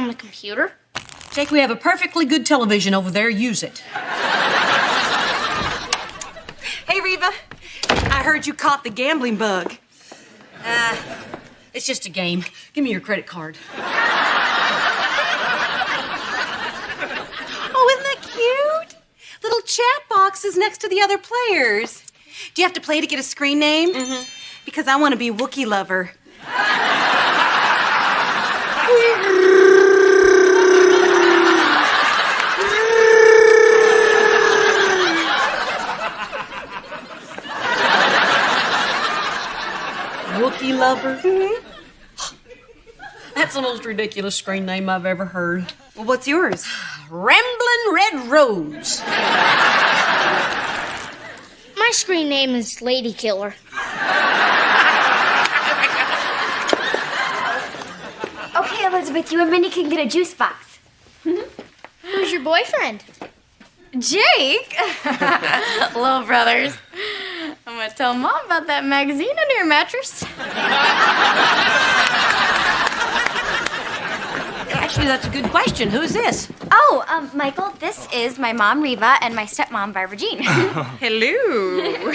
on the computer. Jake, we have a perfectly good television over there. Use it. Hey, Reba. I heard you caught the gambling bug. It's just a game. Give me your credit card. Oh, isn't that cute? Little chat boxes next to the other players. Do you have to play to get a screen name? Mm-hmm. Because I want to be Wookiee Lover. Wookiee Lover? Mm-hmm. That's the most ridiculous screen name I've ever heard. Well, what's yours? Ramblin' Red Rose. My screen name is Lady Killer. Okay, Elizabeth, you and Minnie can get a juice box. Who's your boyfriend? Jake! Little brothers. I'm gonna tell Mom about that magazine under your mattress. Actually, that's a good question. Who's this? Oh, Michael, this is my mom, Reba, and my stepmom, Barbara Jean. Hello.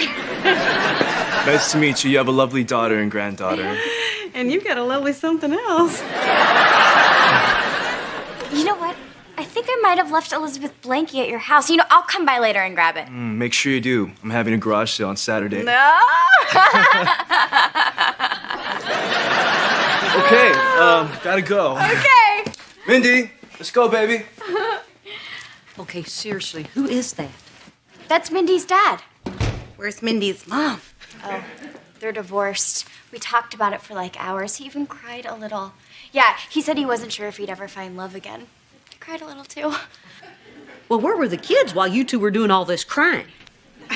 Nice to meet you. You have a lovely daughter and granddaughter. And you got a lovely something else. You know what? I think I might have left Elizabeth blankie at your house. You know, I'll come by later and grab it. Make sure you do. I'm having a garage sale on Saturday. No! Okay, gotta go. Okay. Mindy, let's go, baby. Okay, seriously, who is that? That's Mindy's dad. Where's Mindy's mom? Oh, they're divorced. We talked about it for like hours. He even cried a little. Yeah, he said he wasn't sure if he'd ever find love again. I cried a little too. Well, where were the kids while you two were doing all this crying?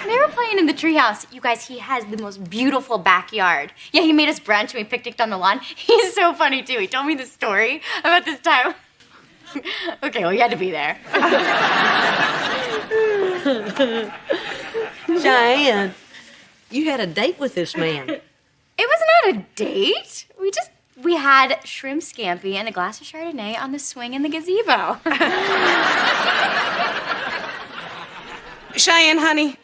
They were playing in the treehouse. You guys, he has the most beautiful backyard. Yeah, he made us brunch and we picnicked on the lawn. He's so funny too. He told me the story about this time. Okay, well, you had to be there. Cheyenne, you had a date with this man. It was not a date. We had shrimp scampi and a glass of Chardonnay on the swing in the gazebo. Cheyenne, honey,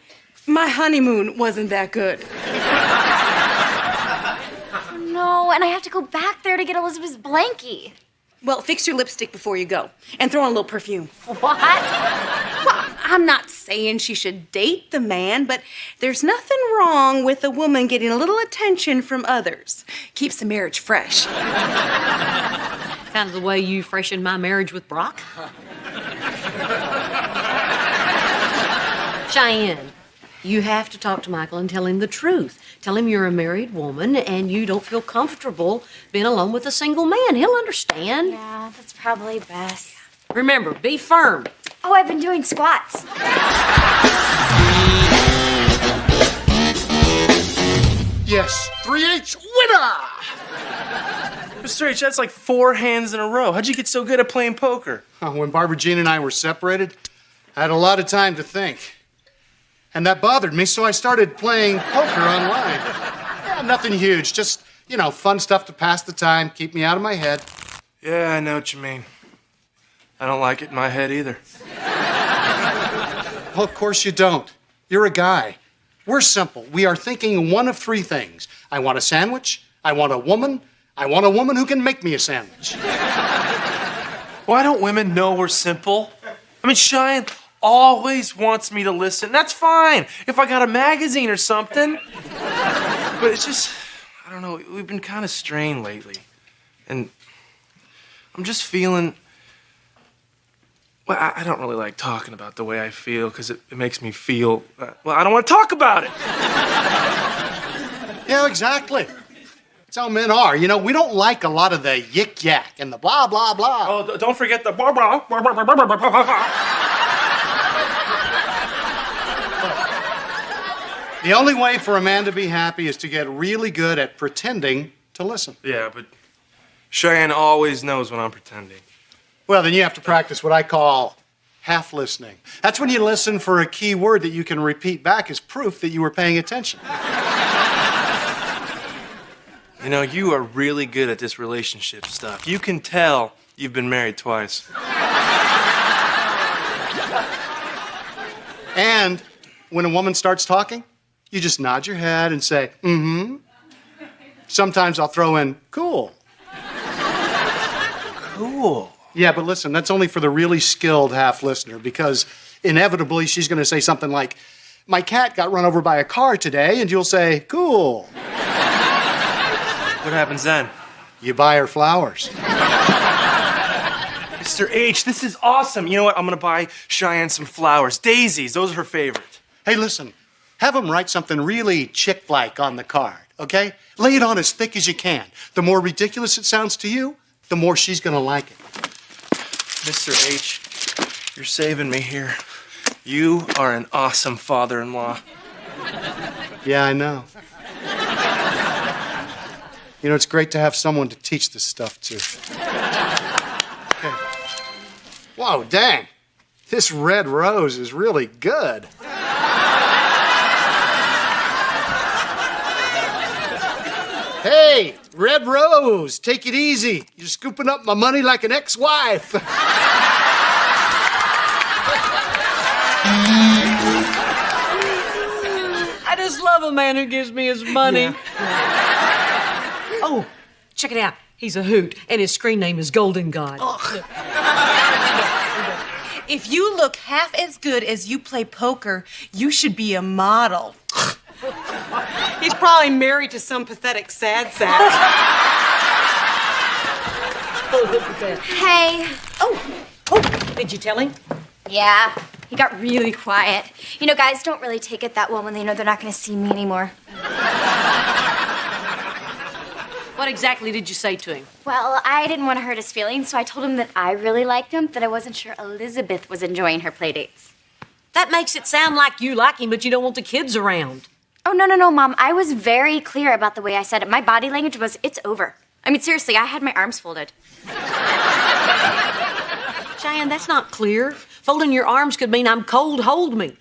my honeymoon wasn't that good. No, and I have to go back there to get Elizabeth's blankie. Well, fix your lipstick before you go and throw on a little perfume. What? Well, I'm not saying she should date the man, but there's nothing wrong with a woman getting a little attention from others. Keeps the marriage fresh. Kind of the way you freshened my marriage with Brock. Cheyenne, you have to talk to Michael and tell him the truth. Tell him you're a married woman and you don't feel comfortable being alone with a single man. He'll understand. Yeah, that's probably best. Remember, be firm. Oh, I've been doing squats. Yes, 3H winner! Mr. H, that's like 4 hands in a row. How'd you get so good at playing poker? When Barbara Jean and I were separated, I had a lot of time to think. And that bothered me, so I started playing poker online. Yeah, nothing huge, just, you know, fun stuff to pass the time, keep me out of my head. Yeah, I know what you mean. I don't like it in my head either. Well, of course you don't. You're a guy. We're simple. We are thinking one of 3 things. I want a sandwich, I want a woman who can make me a sandwich. Why don't women know we're simple? I mean, Cheyenne always wants me to listen. That's fine if I got a magazine or something. But it's just, I don't know, we've been kind of strained lately. And I'm just feeling, well, I don't really like talking about the way I feel because it makes me feel, well, I don't want to talk about it. Yeah, exactly. That's how men are. You know, we don't like a lot of the yik-yak and the blah, blah, blah. Oh, don't forget the blah, blah, blah, blah, blah, blah, blah, blah. The only way for a man to be happy is to get really good at pretending to listen. Yeah, but Cheyenne always knows when I'm pretending. Well, then you have to practice what I call half listening. That's when you listen for a key word that you can repeat back as proof that you were paying attention. You know, you are really good at this relationship stuff. You can tell You've been married twice. And when a woman starts talking, you just nod your head and say, mm-hmm. Sometimes I'll throw in, cool. Cool. Yeah, but listen, that's only for the really skilled half listener because inevitably she's going to say something like, my cat got run over by a car today, and you'll say, cool. What happens then? You buy her flowers. Mr. H, this is awesome. You know what? I'm gonna buy Cheyenne some flowers. Daisies, those are her favorite. Hey, listen, have them write something really chick-like on the card, okay? Lay it on as thick as you can. The more ridiculous it sounds to you, the more she's gonna like it. Mr. H, you're saving me here. You are an awesome father-in-law. Yeah, I know. You know, it's great to have someone to teach this stuff to. Okay. Whoa, dang. This red rose is really good. Hey, red rose, take it easy. You're scooping up my money like an ex-wife. I just love a man who gives me his money. Yeah. Oh, check it out. He's a hoot, and his screen name is Golden God. If you look half as good as you play poker, you should be a model. He's probably married to some pathetic sad sack. Oh, look at that. Hey. Oh, did you tell him? Yeah, he got really quiet. You know, guys don't really take it that well when they know they're not going to see me anymore. What exactly did you say to him? Well, I didn't want to hurt his feelings, so I told him that I really liked him, that I wasn't sure Elizabeth was enjoying her playdates. That makes it sound like you like him, but you don't want the kids around. Oh, no, Mom. I was very clear about the way I said it. My body language was, it's over. I mean, seriously, I had my arms folded. Cheyenne, that's not clear. Folding your arms could mean I'm cold, hold me.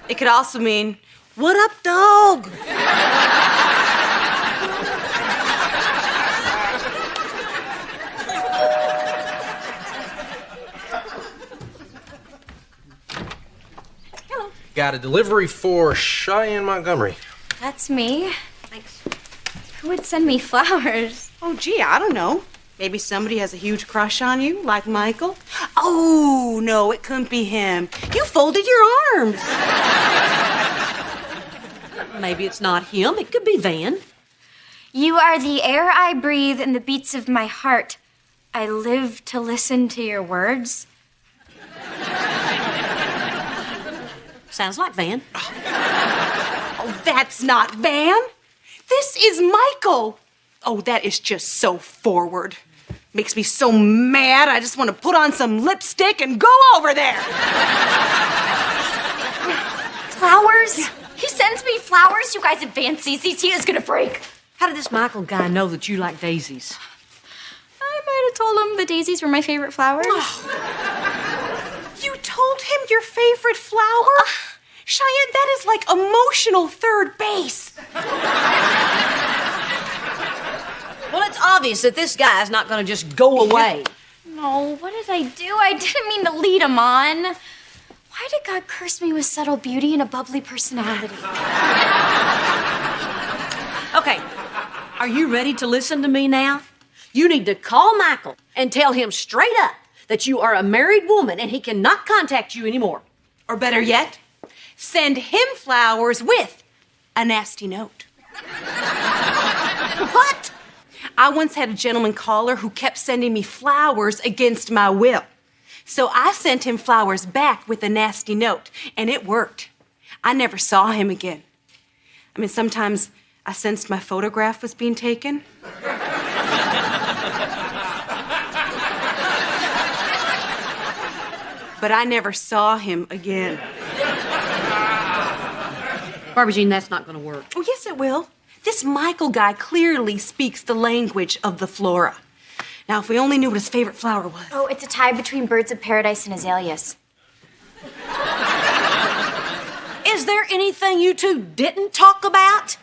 It could also mean, what up, dog? Got a delivery for Cheyenne Montgomery. That's me. Thanks. Who would send me flowers? Oh, gee, I don't know. Maybe somebody has a huge crush on you, like Michael. Oh, no, it couldn't be him. You folded your arms. Maybe it's not him. It could be Van. You are the air I breathe and the beats of my heart. I live to listen to your words. Sounds like Van. Oh, that's not Van. This is Michael. Oh, that is just so forward. Makes me so mad, I just want to put on some lipstick and go over there. Flowers? He sends me flowers? You guys advance these. He is gonna break. How did this Michael guy know that you like daisies? I might have told him the daisies were my favorite flowers. You told him your favorite flower? Cheyenne, that is like emotional third base. Well, it's obvious that this guy's not going to just go away. No, what did I do? I didn't mean to lead him on. Why did God curse me with subtle beauty and a bubbly personality? Okay, are you ready to listen to me now? You need to call Michael and tell him straight up that you are a married woman and he cannot contact you anymore. Or better yet, send him flowers with a nasty note. What? I once had a gentleman caller who kept sending me flowers against my will. So I sent him flowers back with a nasty note, and it worked. I never saw him again. I mean, sometimes I sensed my photograph was being taken. But I never saw him again. Barbara Jean, that's not going to work. Oh, yes, it will. This Michael guy clearly speaks the language of the flora. Now, if we only knew what his favorite flower was. Oh, it's a tie between birds of paradise and azaleas. Is there anything you two didn't talk about?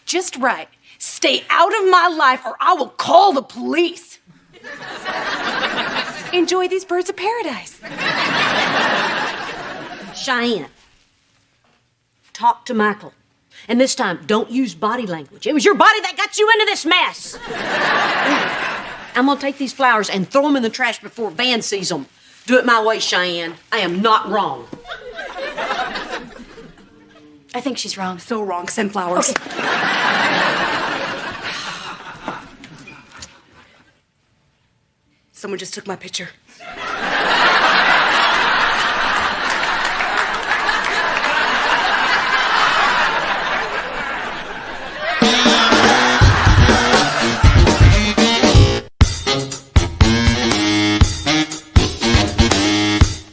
Just right. Stay out of my life or I will call the police. Enjoy these birds of paradise. Cheyenne, talk to Michael. And this time, don't use body language. It was your body that got you into this mess. I'm gonna take these flowers and throw them in the trash before Van sees them. Do it my way, Cheyenne. I am not wrong. I think she's wrong. So wrong. Send flowers. Someone just took my picture.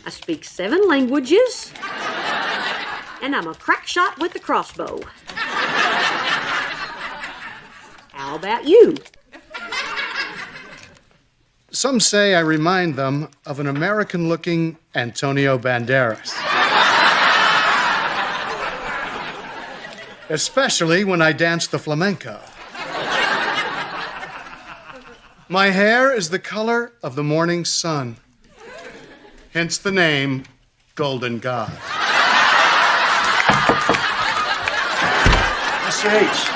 I speak 7 languages, and I'm a crack shot with the crossbow. How about you? Some say I remind them of an American-looking Antonio Banderas. Especially when I dance the flamenco. My hair is the color of the morning sun. Hence the name Golden God. Mr. H.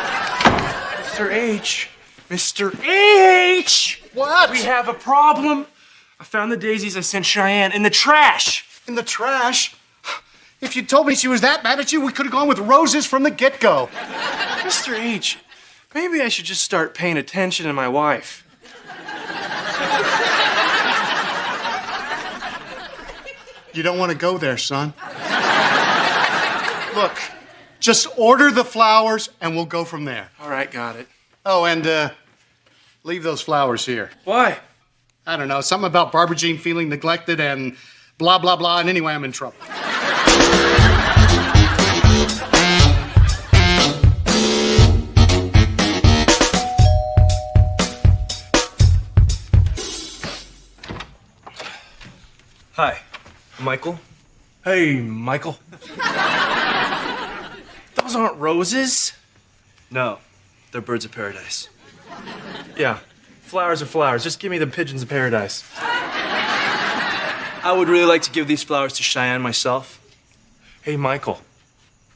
Mr. H. Mr. H! What? We have a problem. I found the daisies I sent Cheyenne in the trash. In the trash? If you told me she was that mad at you, we could have gone with roses from the get-go. Mr. H, maybe I should just start paying attention to my wife. You don't want to go there, son. Look, just order the flowers and we'll go from there. All right, got it. Oh, and leave those flowers here. Why? I don't know, something about Barbara Jean feeling neglected and blah, blah, blah, and anyway, I'm in trouble. Hi, Michael. Hey, Michael. Those aren't roses. No, they're birds of paradise. Yeah, flowers are flowers. Just give me the pigeons of paradise. I would really like to give these flowers to Cheyenne myself. Hey, Michael.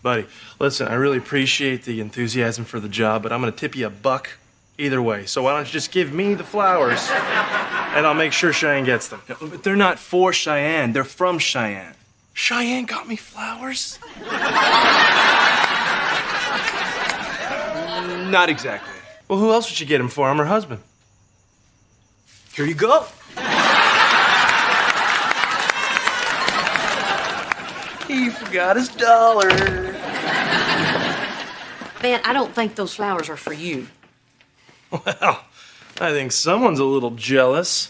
Buddy, listen, I really appreciate the enthusiasm for the job, but I'm gonna tip you $1 either way. So why don't you just give me the flowers, and I'll make sure Cheyenne gets them. But they're not for Cheyenne, they're from Cheyenne. Cheyenne got me flowers? Not exactly. Well, who else would you get them for? I'm her husband. Here you go. He forgot his dollar. Van, I don't think those flowers are for you. Well, I think someone's a little jealous.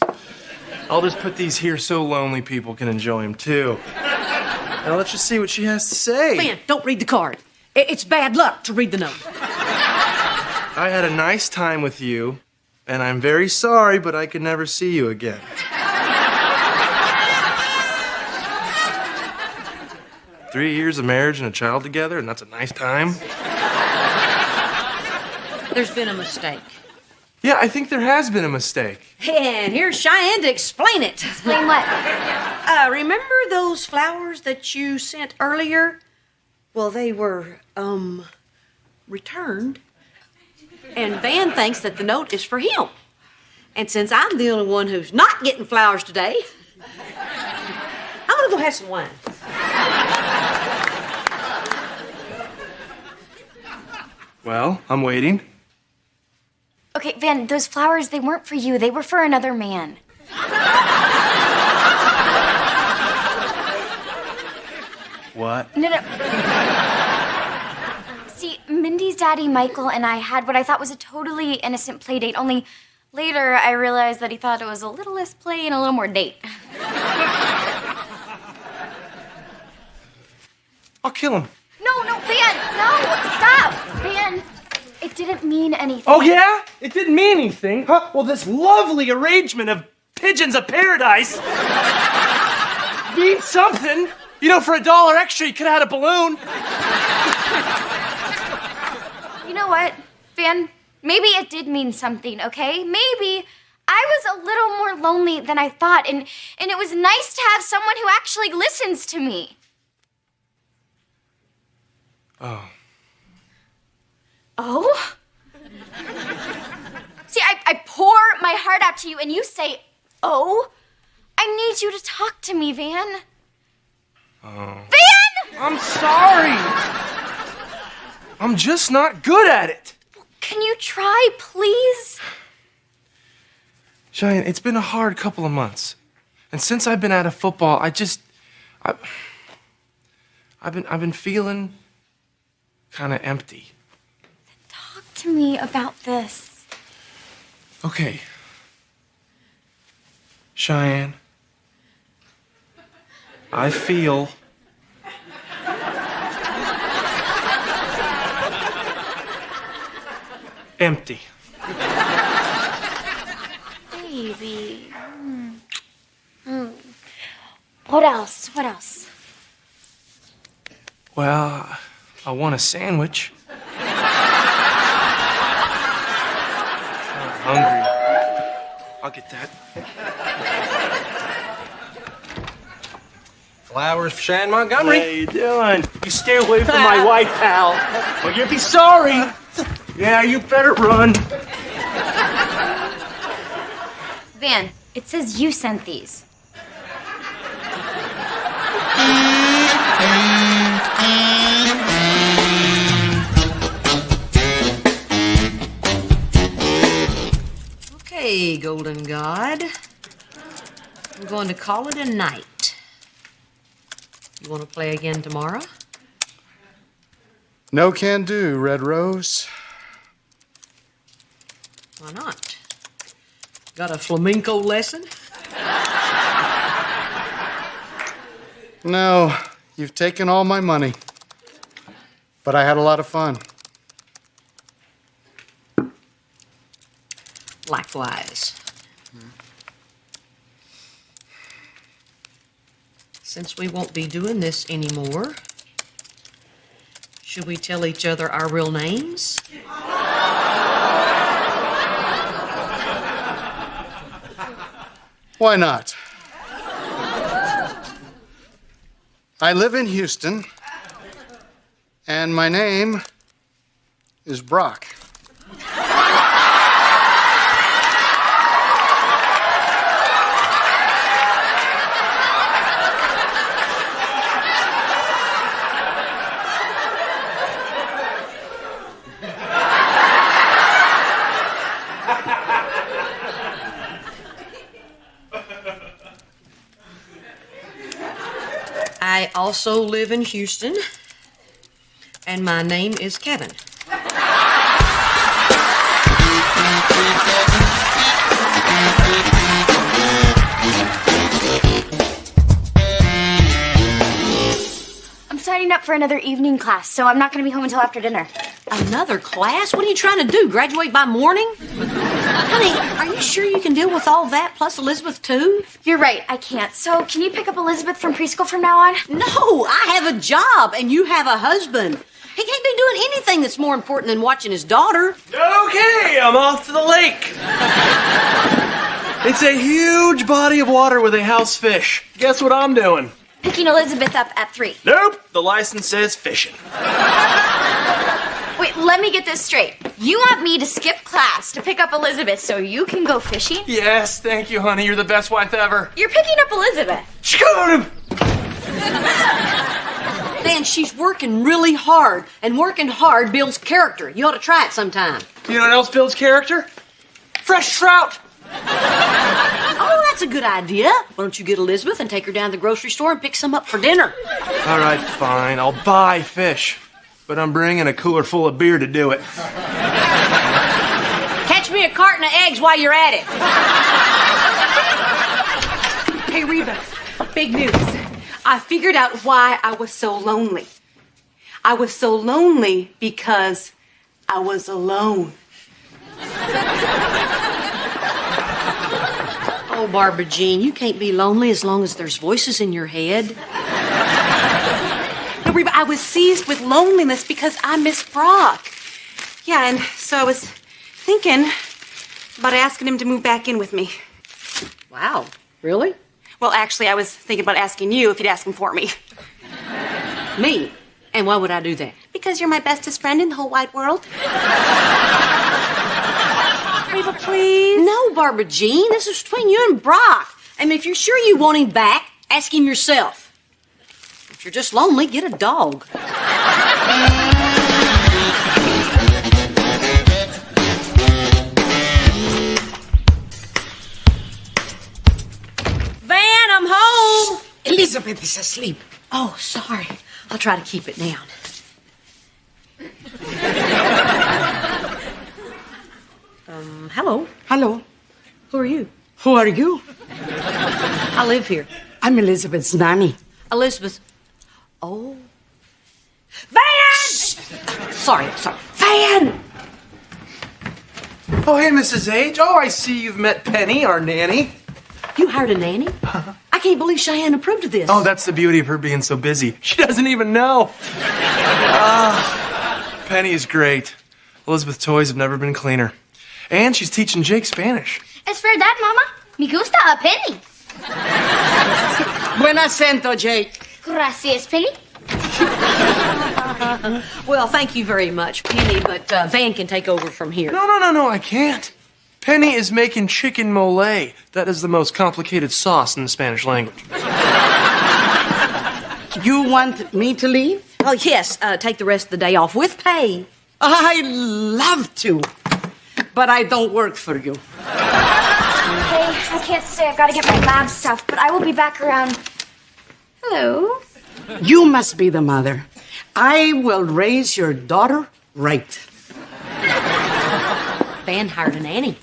I'll just put these here so lonely people can enjoy them too. Now let's just see what she has to say. Van, don't read the card. It's bad luck to read the note. I had a nice time with you, and I'm very sorry, but I could never see you again. 3 years of marriage and a child together, and that's a nice time? There's been a mistake. Yeah, I think there has been a mistake. And here's Cheyenne to explain it. Explain what? Remember those flowers that you sent earlier? Well, they were, returned. And Van thinks that the note is for him. And since I'm the only one who's not getting flowers today, I'm gonna go have some wine. Well, I'm waiting. Okay, Van, those flowers, they weren't for you. They were for another man. What? No. See, Mindy's daddy, Michael, and I had what I thought was a totally innocent play date, only later I realized that he thought it was a little less play and a little more date. I'll kill him. No, Van, no, stop! Van, it didn't mean anything. Oh, yeah? It didn't mean anything? Huh? Well, this lovely arrangement of pigeons of paradise means something. You know, for $1 extra, you could have had a balloon. You know what, Van? Maybe it did mean something, okay? Maybe I was a little more lonely than I thought, and it was nice to have someone who actually listens to me. Oh. Oh? See, I pour my heart out to you, and you say, oh? I need you to talk to me, Van. Oh. Van! I'm sorry. I'm just not good at it. Can you try, please? Cheyenne, it's been a hard couple of months. And since I've been out of football, I've been feeling kind of empty. Talk to me about this. Okay. Cheyenne, I feel empty. Baby. What else? What else? Well, I want a sandwich. I'm hungry. I'll get that. Flowers for Cheyenne Montgomery. How you doing? You stay away from my wife, pal. Or you'll be sorry. Yeah, you better run. Van, it says you sent these. Okay, Golden God. I'm going to call it a night. You want to play again tomorrow? No can do, Red Rose. Why not? Got a flamenco lesson? No, you've taken all my money. But I had a lot of fun. Likewise. Since we won't be doing this anymore, should we tell each other our real names? Why not? I live in Houston, and my name is Brock. I also live in Houston, and my name is Kevin. I'm signing up for another evening class, so I'm not going to be home until after dinner. Another class? What are you trying to do? Graduate by morning? Honey, are you sure you can deal with all that plus Elizabeth too? You're right, I can't. So can you pick up Elizabeth from preschool from now on? No, I have a job and you have a husband. He can't be doing anything that's more important than watching his daughter. Okay, I'm off to the lake. It's a huge body of water with a house fish. Guess what I'm doing? Picking Elizabeth up at 3. Nope, the license says fishing. Wait, let me get this straight. You want me to skip class to pick up Elizabeth so you can go fishing? Yes, thank you, honey. You're the best wife ever. You're picking up Elizabeth. Shoot him! Man, she's working really hard, and working hard builds character. You ought to try it sometime. You know what else builds character? Fresh trout. Oh, that's a good idea. Why don't you get Elizabeth and take her down to the grocery store and pick some up for dinner? All right, fine. I'll buy fish. But I'm bringing a cooler full of beer to do it. Catch me a carton of eggs while you're at it. Hey, Reba, big news. I figured out why I was so lonely. I was so lonely because I was alone. Oh, Barbara Jean, you can't be lonely as long as there's voices in your head. No, Reba, I was seized with loneliness because I miss Brock. Yeah, and so I was thinking, about asking him to move back in with me. Wow. Really? Well, actually, I was thinking about asking you if you'd ask him for me. Me? And why would I do that? Because you're my bestest friend in the whole wide world. Reba, please. No, Barbara Jean. This is between you and Brock. I mean, if you're sure you want him back, ask him yourself. If you're just lonely, get a dog. Van, I'm home. Elizabeth is asleep. Oh, sorry. I'll try to keep it down. Hello. Hello. Who are you? Who are you? I live here. I'm Elizabeth's nanny. Elizabeth. Oh. Van! Sorry. Van! Oh, hey, Mrs. H. Oh, I see you've met Penny, our nanny. You hired a nanny? I can't believe Cheyenne approved of this. Oh, that's the beauty of her being so busy. She doesn't even know. Penny is great. Elizabeth's toys have never been cleaner. And she's teaching Jake Spanish. Es verdad, Mama. Me gusta a Penny. Buen acento, Jake. Gracias, Penny. Well, thank you very much, Penny, but Van can take over from here. No, I can't. Penny is making chicken mole. That is the most complicated sauce in the Spanish language. You want me to leave? Oh, yes, take the rest of the day off with pay. I love to, but I don't work for you. Hey, I can't stay. I've got to get my lab stuff, but I will be back around. Hello. You must be the mother. I will raise your daughter right. Van hired a nanny.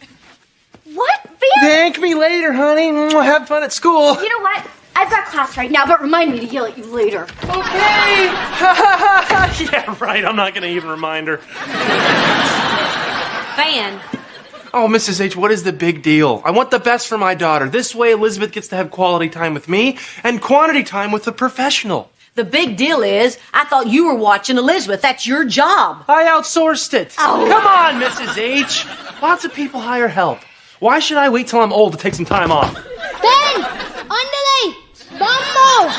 What, Van? Thank me later, honey. Have fun at school. You know what? I've got class right now, but remind me to yell at you later. Okay. Yeah, right. I'm not going to even remind her. Van. Oh, Mrs. H, what is the big deal? I want the best for my daughter. This way, Elizabeth gets to have quality time with me and quantity time with the professional. The big deal is, I thought you were watching Elizabeth. That's your job. I outsourced it. Oh. Come on, Mrs. H. Lots of people hire help. Why should I wait till I'm old to take some time off? Ben! Ándale! Vamos!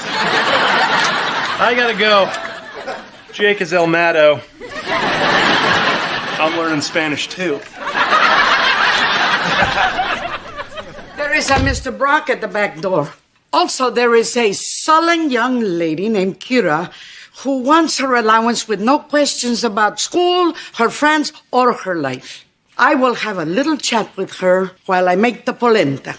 I gotta go. Jake is El Mato. I'm learning Spanish, too. There is a Mr. Brock at the back door. Also, there is a sullen young lady named Kira who wants her allowance with no questions about school, her friends, or her life. I will have a little chat with her while I make the polenta.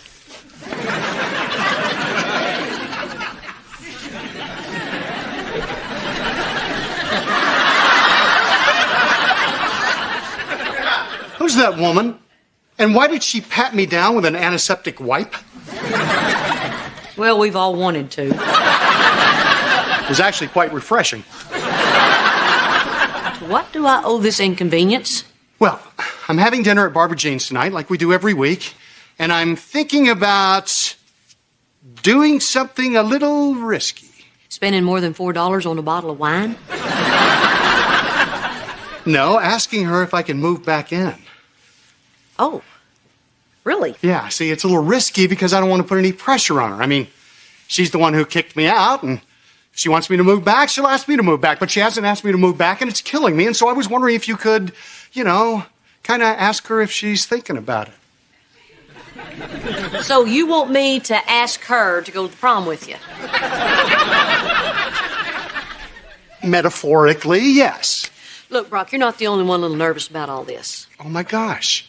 Who's that woman? And why did she pat me down with an antiseptic wipe? Well, we've all wanted to. It was actually quite refreshing. What do I owe this inconvenience? Well, I'm having dinner at Barbara Jean's tonight, like we do every week, and I'm thinking about doing something a little risky. Spending more than $4 on a bottle of wine? No, asking her if I can move back in. Oh, really? Yeah, see, it's a little risky because I don't want to put any pressure on her. I mean, she's the one who kicked me out, and if she wants me to move back, she'll ask me to move back, but she hasn't asked me to move back, and it's killing me, and so I was wondering if you could, kind of ask her if she's thinking about it. So you want me to ask her to go to the prom with you? Metaphorically, yes. Look, Brock, you're not the only one a little nervous about all this. Oh, my gosh.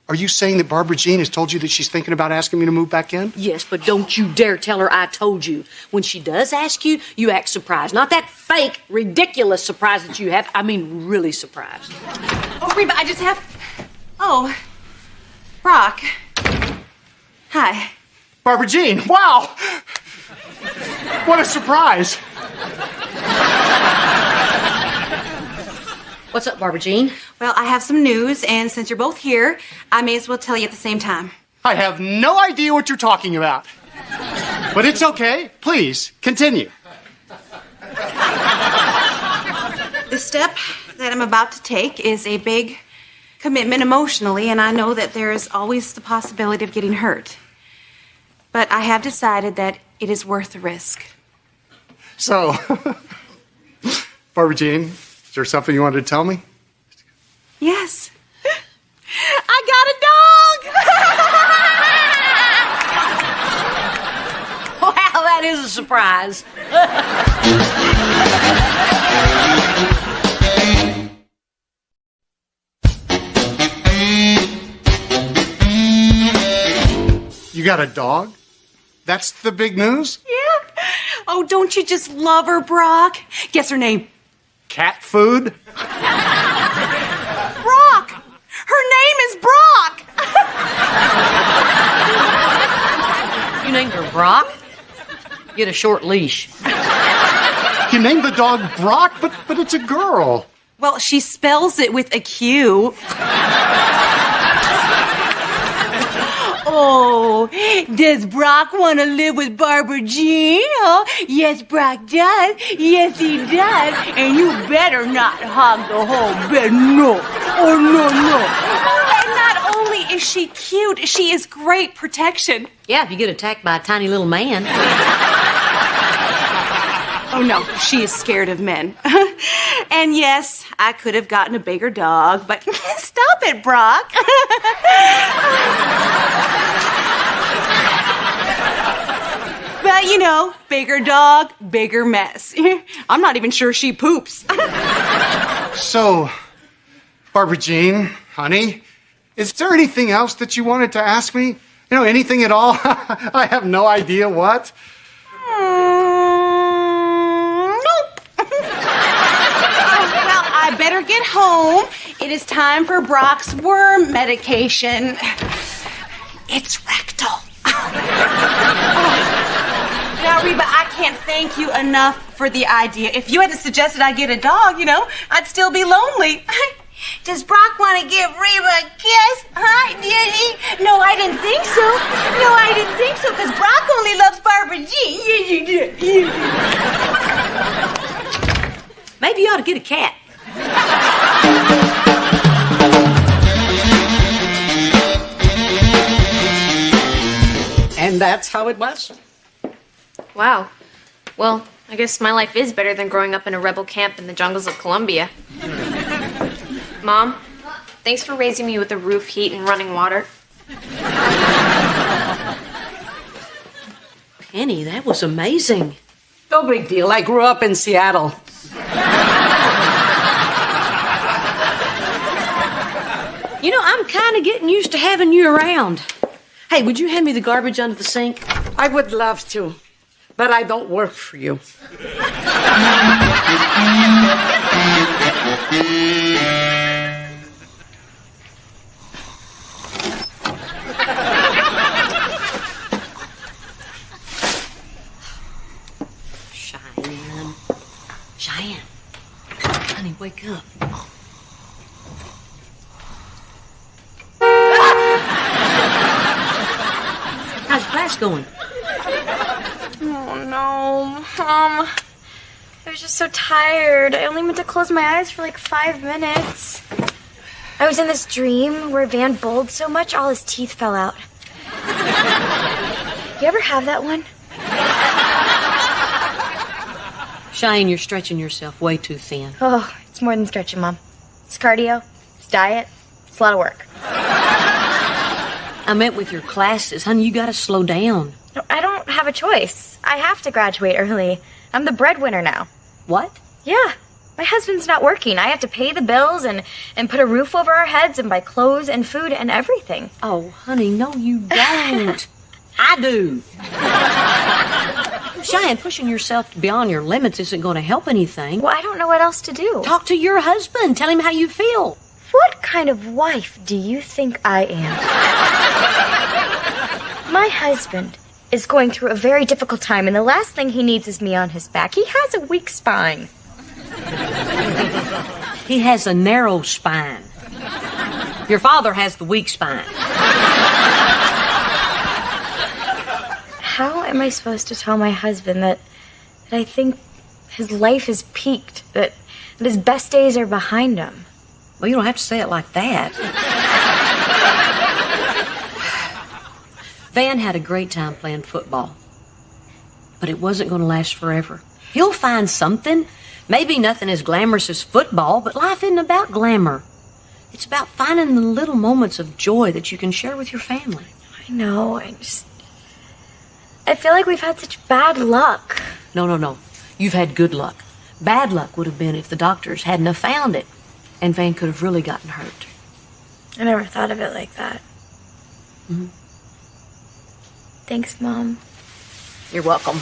Are you saying that Barbara Jean has told you that she's thinking about asking me to move back in? Yes, but don't you dare tell her I told you. When she does ask you, you act surprised. Not that fake, ridiculous surprise that you have. I mean, really surprised. Oh, Reba, I just have... Oh, Brock. Hi. Barbara Jean, wow! What a surprise. What's up, Barbara Jean? Well, I have some news, and since you're both here, I may as well tell you at the same time. I have no idea what you're talking about. But it's okay. Please, continue. The step that I'm about to take is a big commitment emotionally, and I know that there is always the possibility of getting hurt. But I have decided that it is worth the risk. So, Barbara Jean, is there something you wanted to tell me? Yes. I got a dog! Wow, that is a surprise. You got a dog? That's the big news? Yeah. Oh, don't you just love her, Brock? Guess her name. Cat food? Brock! Her name is Brock! You named her Brock? Get a short leash. You named the dog Brock, but it's a girl. Well, she spells it with a Q. Oh, does Brock want to live with Barbara Jean? Huh? Yes, Brock does. Yes, he does. And you better not hog the whole bed. No. Oh, no. And not only is she cute, she is great protection. Yeah, if you get attacked by a tiny little man. Oh, no, she is scared of men. And yes, I could have gotten a bigger dog, but stop it, Brock. But, you know, bigger dog, bigger mess. I'm not even sure she poops. So, Barbara Jean, honey, is there anything else that you wanted to ask me? You know, anything at all? I have no idea what. Nope. Well, I better get home. It is time for Brock's worm medication. It's rectal. Now, Reba, I can't thank you enough for the idea. If you hadn't suggested I get a dog, you know, I'd still be lonely. Does Brock want to give Reba a kiss? Huh? Did he? No, I didn't think so. No, I didn't think so, because Brock only loves Barbara Jean. Yes, you do. Maybe you ought to get a cat. And that's how it was. Wow. Well, I guess my life is better than growing up in a rebel camp in the jungles of Colombia. Mom, thanks for raising me with a roof, heat, and running water. Penny, that was amazing. No big deal. I grew up in Seattle. You know, I'm kind of getting used to having you around. Hey, would you hand me the garbage under the sink? I would love to, but I don't work for you. Cheyenne. Honey, wake up. How's class going? Oh, no. Mom, I was just so tired. I only meant to close my eyes for like 5 minutes. I was in this dream where Van bowled so much all his teeth fell out. You ever have that one? Cheyenne, you're stretching yourself way too thin. Oh, it's more than stretching, Mom. It's cardio, it's diet, it's a lot of work. I meant with your classes. Honey, you gotta slow down. No, I don't have a choice. I have to graduate early. I'm the breadwinner now. What? Yeah. My husband's not working. I have to pay the bills and put a roof over our heads and buy clothes and food and everything. Oh, honey, no, you don't. I do. Cheyenne, pushing yourself beyond your limits isn't going to help anything. Well, I don't know what else to do. Talk to your husband. Tell him how you feel. What kind of wife do you think I am? My husband is going through a very difficult time, and the last thing he needs is me on his back. He has a weak spine. He has a narrow spine. Your father has the weak spine. How am I supposed to tell my husband that I think his life has peaked, that his best days are behind him? Well, you don't have to say it like that. Van had a great time playing football. But it wasn't going to last forever. He'll find something. Maybe nothing as glamorous as football, but life isn't about glamour. It's about finding the little moments of joy that you can share with your family. I know, I feel like we've had such bad luck. No. You've had good luck. Bad luck would have been if the doctors hadn't have found it, and Van could have really gotten hurt. I never thought of it like that. Mm-hmm. Thanks, Mom. You're welcome.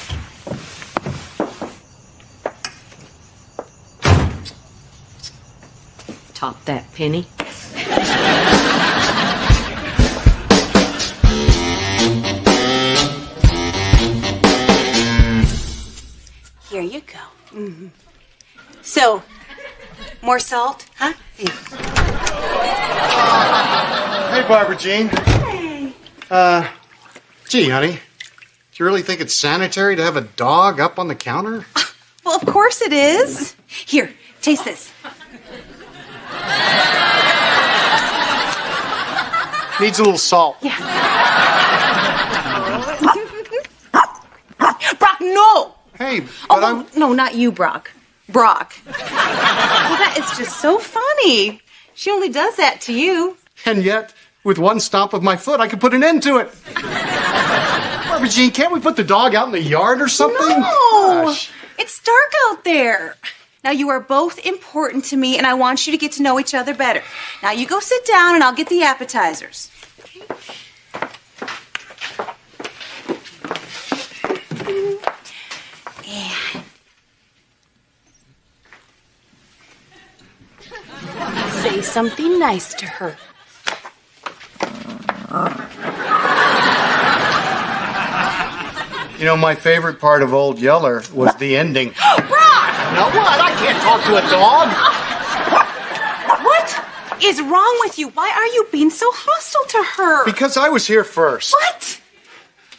Top that, Penny. Here you go. Mm-hmm. So, more salt, huh? Hey, Barbara Jean. Hey. Gee, honey, do you really think it's sanitary to have a dog up on the counter? Well, of course it is. Here, taste this. Needs a little salt. Yeah. Brock, no! Hey, but No, not you, Brock. Brock. Well, that is just so funny. She only does that to you. And yet, with one stomp of my foot, I could put an end to it. Barbara Jean, can't we put the dog out in the yard or something? No! Gosh. It's dark out there. Now, you are both important to me, and I want you to get to know each other better. Now, you go sit down, and I'll get the appetizers. And say something nice to her. You know, my favorite part of Old Yeller was the ending. Brock! Now what? I can't talk to a dog. What is wrong with you? Why are you being so hostile to her? Because I was here first. What?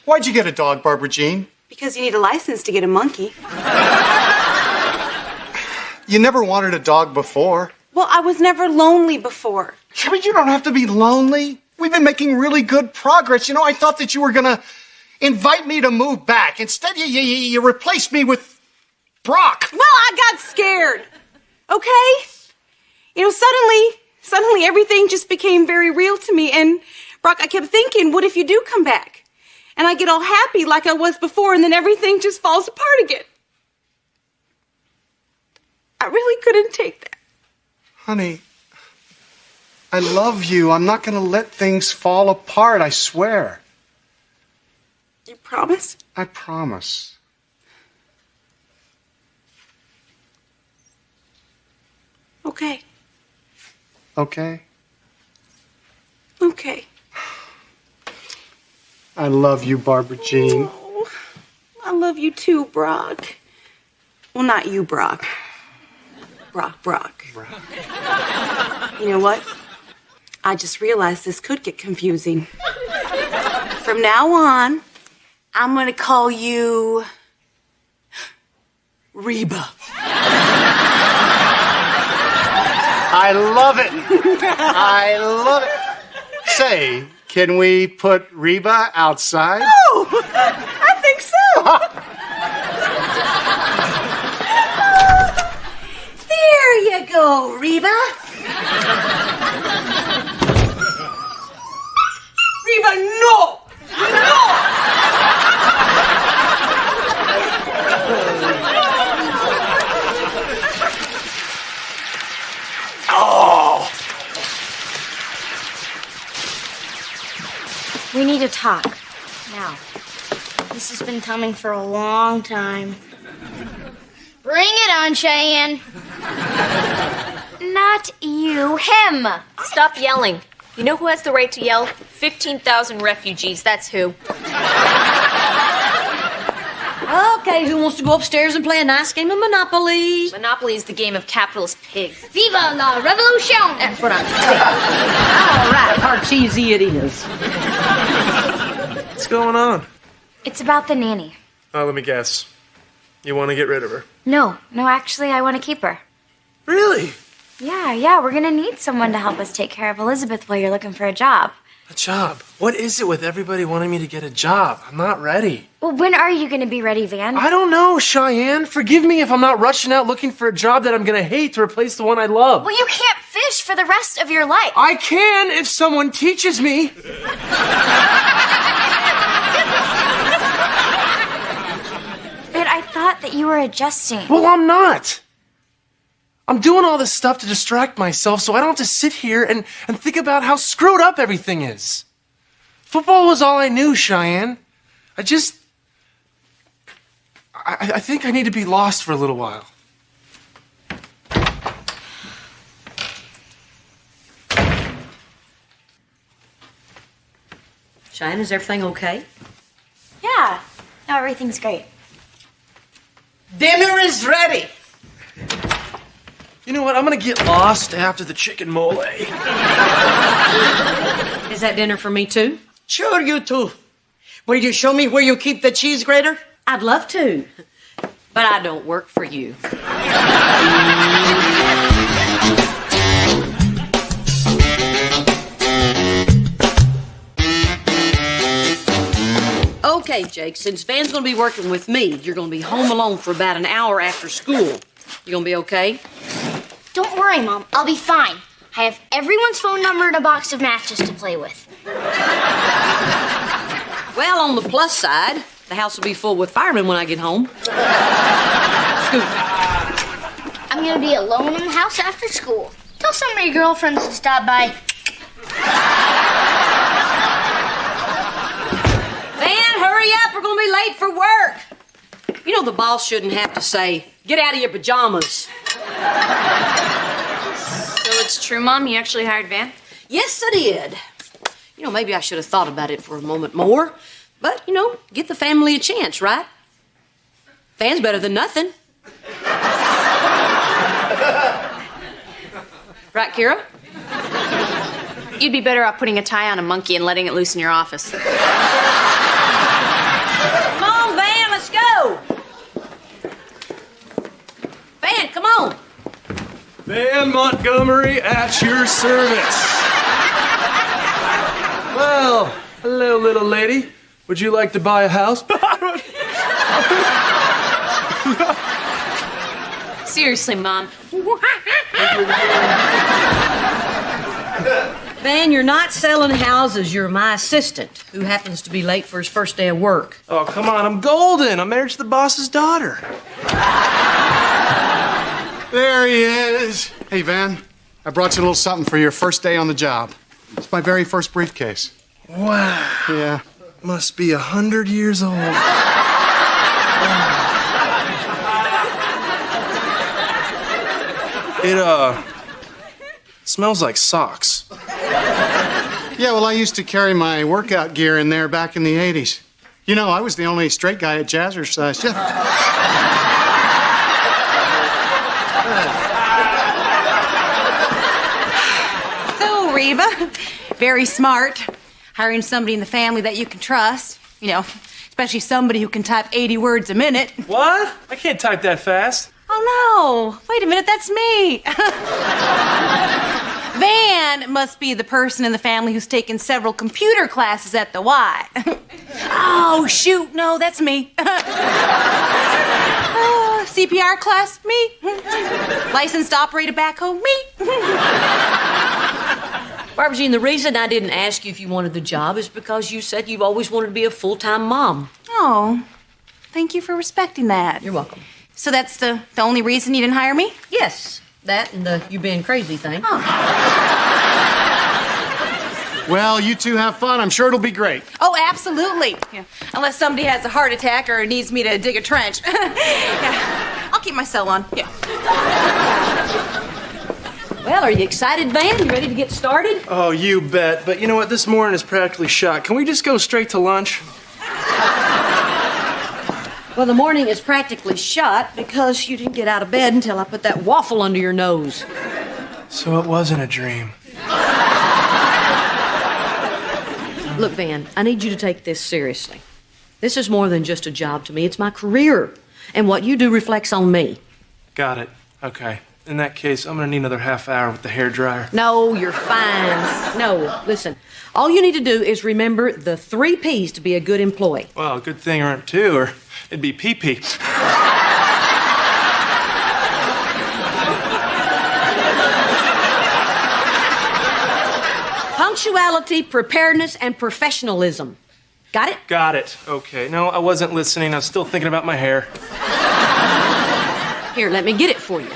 Why'd you get a dog, Barbara Jean? Because you need a license to get a monkey. You never wanted a dog before. Well, I was never lonely before. I mean, you don't have to be lonely. We've been making really good progress. You know, I thought that you were going to invite me to move back. Instead, you replaced me with Brock. Well, I got scared. Okay? You know, suddenly everything just became very real to me. And, Brock, I kept thinking, what if you do come back? And I get all happy like I was before, and then everything just falls apart again. I really couldn't take that. Honey, I love you. I'm not going to let things fall apart, I swear. You promise? I promise. Okay. Okay? Okay. I love you, Barbara Jean. Oh, I love you too, Brock. Well, not you, Brock. Brock. You know what? I just realized this could get confusing. From now on, I'm going to call you Reba. I love it. I love it. Say, can we put Reba outside? Oh, I think so. There you go, Reba. Reba, no! No! Oh! We need to talk. Now. This has been coming for a long time. Bring it on, Cheyenne. Not you, him. Stop yelling. You know who has the right to yell? 15,000 refugees, that's who. Okay, who wants to go upstairs and play a nice game of Monopoly? Monopoly is the game of capitalist pigs. Viva la revolution! That's what I'm saying. All right, Parcheesi it is. What's going on? It's about the nanny. Let me guess. You want to get rid of her? No, actually, I want to keep her. Really? Yeah, we're gonna need someone to help us take care of Elizabeth while you're looking for a job. A job? What is it with everybody wanting me to get a job? I'm not ready. Well, when are you gonna be ready, Van? I don't know, Cheyenne. Forgive me if I'm not rushing out looking for a job that I'm gonna hate to replace the one I love. Well, you can't fish for the rest of your life. I can if someone teaches me. But I thought that you were adjusting. Well, I'm not. I'm doing all this stuff to distract myself so I don't have to sit here and think about how screwed up everything is. Football was all I knew, Cheyenne. I think I need to be lost for a little while. Cheyenne, is everything okay? Yeah. No, everything's great. Dinner is ready. You know what? I'm gonna get lost after the chicken mole. Is that dinner for me too? Sure, you too. Will you show me where you keep the cheese grater? I'd love to, but I don't work for you. Okay, Jake, since Van's gonna be working with me, you're gonna be home alone for about an hour after school. You gonna be okay? Don't worry, Mom. I'll be fine. I have everyone's phone number and a box of matches to play with. Well, on the plus side, the house will be full with firemen when I get home. I'm gonna be alone in the house after school. Tell some of your girlfriends to stop by. Van, hurry up. We're going to be late for work. You know the boss shouldn't have to say, get out of your pajamas. So it's true, Mom? You actually hired Van? Yes, I did. You know, maybe I should have thought about it for a moment more. But, you know, give the family a chance, right? Van's better than nothing. Right, Kira? You'd be better off putting a tie on a monkey and letting it loose in your office. Come on, Van, let's go. Van, come on. Van Montgomery at your service. Well, hello, little lady. Would you like to buy a house? Seriously, Mom. Van, you're not selling houses. You're my assistant, who happens to be late for his first day of work. Oh, come on. I'm golden. I'm married to the boss's daughter. There he is. Hey, Van, I brought you a little something for your first day on the job. It's my very first briefcase. Wow. Yeah. Must be 100 years old. It smells like socks. Yeah, well, I used to carry my workout gear in there back in the 80s. You know, I was the only straight guy at Jazzercise. So, Reba, very smart. Hiring somebody in the family that you can trust. You know, especially somebody who can type 80 words a minute. What? I can't type that fast. Oh, no. Wait a minute, that's me. Van must be the person in the family who's taken several computer classes at the Y. Oh, shoot, no, that's me. CPR class, me. Licensed operator backhoe, me. Barbara Jean, the reason I didn't ask you if you wanted the job is because you said you've always wanted to be a full-time mom. Oh, thank you for respecting that. You're welcome. So that's the only reason you didn't hire me? Yes, that and the you being crazy thing. Well, you two have fun. I'm sure it'll be great. Oh, absolutely. Yeah. Unless somebody has a heart attack or needs me to dig a trench. Yeah. I'll keep my cell on. Yeah. Well, are you excited, Van? You ready to get started? Oh, you bet. But you know what? This morning is practically shot. Can we just go straight to lunch? Well, the morning is practically shot because you didn't get out of bed until I put that waffle under your nose. So it wasn't a dream. Look, Van, I need you to take this seriously. This is more than just a job to me. It's my career. And what you do reflects on me. Got it. Okay. in that case, I'm gonna need another half hour with the hair dryer. No, you're fine. No, listen. All you need to do is remember the 3 P's to be a good employee. Well, good thing there aren't 2, or it'd be pee-pee. Punctuality, preparedness, and professionalism. Got it? Got it. Okay. No, I wasn't listening. I was still thinking about my hair. Here, let me get it for you.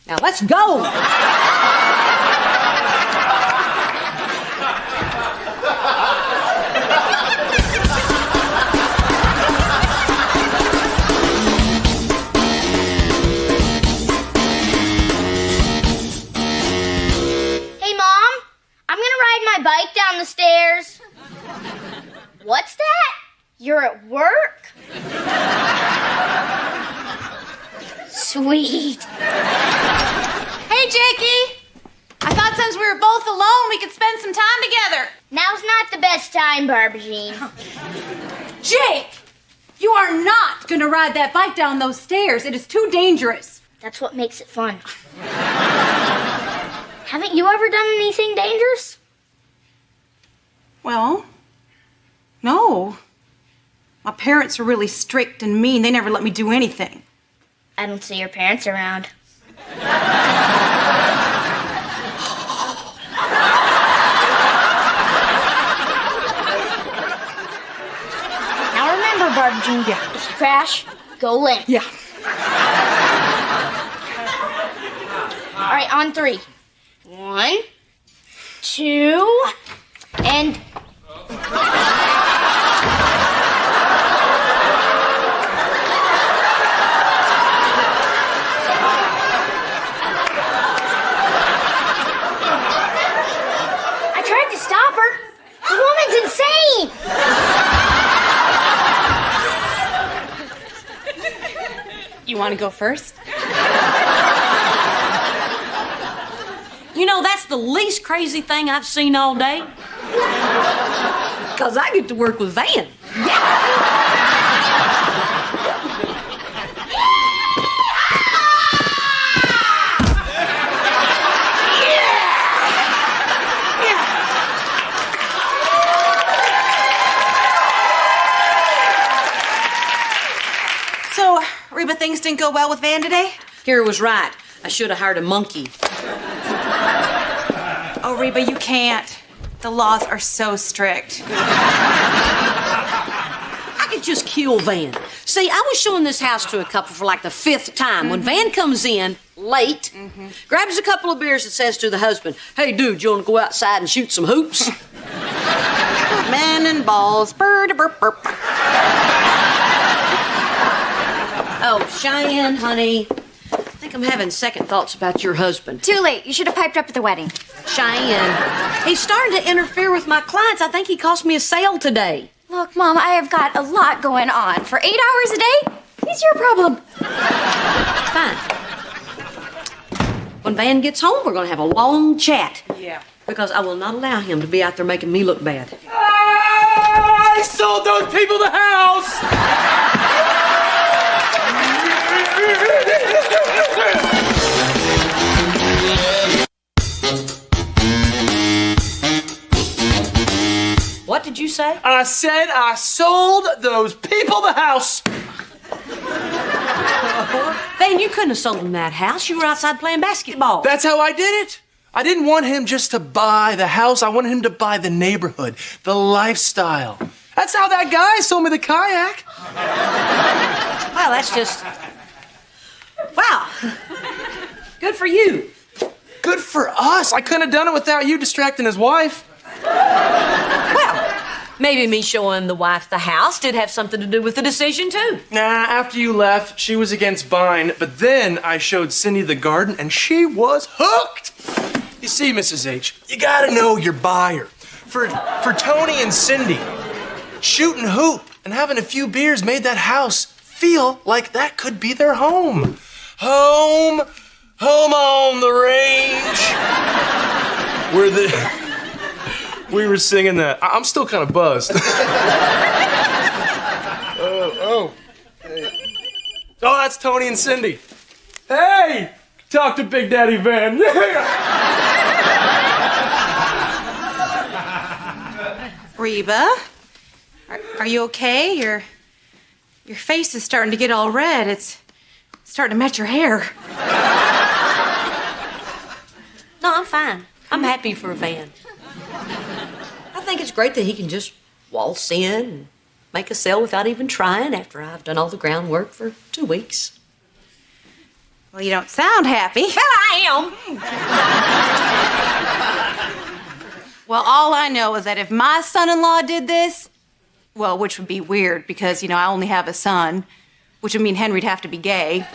Now, let's go. Hey, Mom, I'm gonna ride my bike down the stairs. What's that? You're at work? Sweet. Hey, Jakey! I thought since we were both alone, we could spend some time together. Now's not the best time, Barbara-Jean. Jake! You are not gonna ride that bike down those stairs. It is too dangerous. That's what makes it fun. Haven't you ever done anything dangerous? Well, no. My parents are really strict and mean. They never let me do anything. I don't see your parents around. Now remember, Barbara-Jean, if you crash, go limp. Yeah. All right, on 3. 1, 2, and... I tried to stop her. The woman's insane. You want to go first? You know, that's the least crazy thing I've seen all day. Because I get to work with Van. So, Reba, things didn't go well with Van today? Kira was right. I should have hired a monkey. Oh, Reba, you can't. The laws are so strict. I could just kill Van. See, I was showing this house to a couple for like the 5th time. When Van comes in, late, grabs a couple of beers and says to the husband, "Hey, dude, you want to go outside and shoot some hoops?" Men and balls. Burp, burp, burp. Oh, Cheyenne, honey, I think I'm having second thoughts about your husband. Too late. You should have piped up at the wedding. Cheyenne, he's starting to interfere with my clients. I think he cost me a sale today. Look, Mom, I have got a lot going on. For 8 hours a day? It's your problem. Fine. When Van gets home, we're going to have a long chat. Yeah. Because I will not allow him to be out there making me look bad. I sold those people the house! What did you say? I said I sold those people the house. Van, you couldn't have sold him that house. You were outside playing basketball. That's how I did it. I didn't want him just to buy the house. I wanted him to buy the neighborhood, the lifestyle. That's how that guy sold me the kayak. Well, that's just... Wow. Good for you. Good for us. I couldn't have done it without you distracting his wife. Well, maybe me showing the wife the house did have something to do with the decision, too. Nah, after you left, she was against buying, but then I showed Cindy the garden, and she was hooked. You see, Mrs. H, you gotta know your buyer. For Tony and Cindy, shooting hoop and having a few beers made that house feel like that could be their home. Home on the range. We were singing that. I'm still kind of buzzed. Oh, that's Tony and Cindy. Hey, Talk to Big Daddy Van. Reba, are you okay? Your face is starting to get all red. It's starting to match your hair. No, I'm fine. I'm happy for Van. I think it's great that he can just waltz in and make a sale without even trying after I've done all the groundwork for 2 weeks. Well, you don't sound happy. Hell, I am. Well, all I know is that if my son-in-law did this, well, which would be weird because, I only have a son, which would mean Henry'd have to be gay,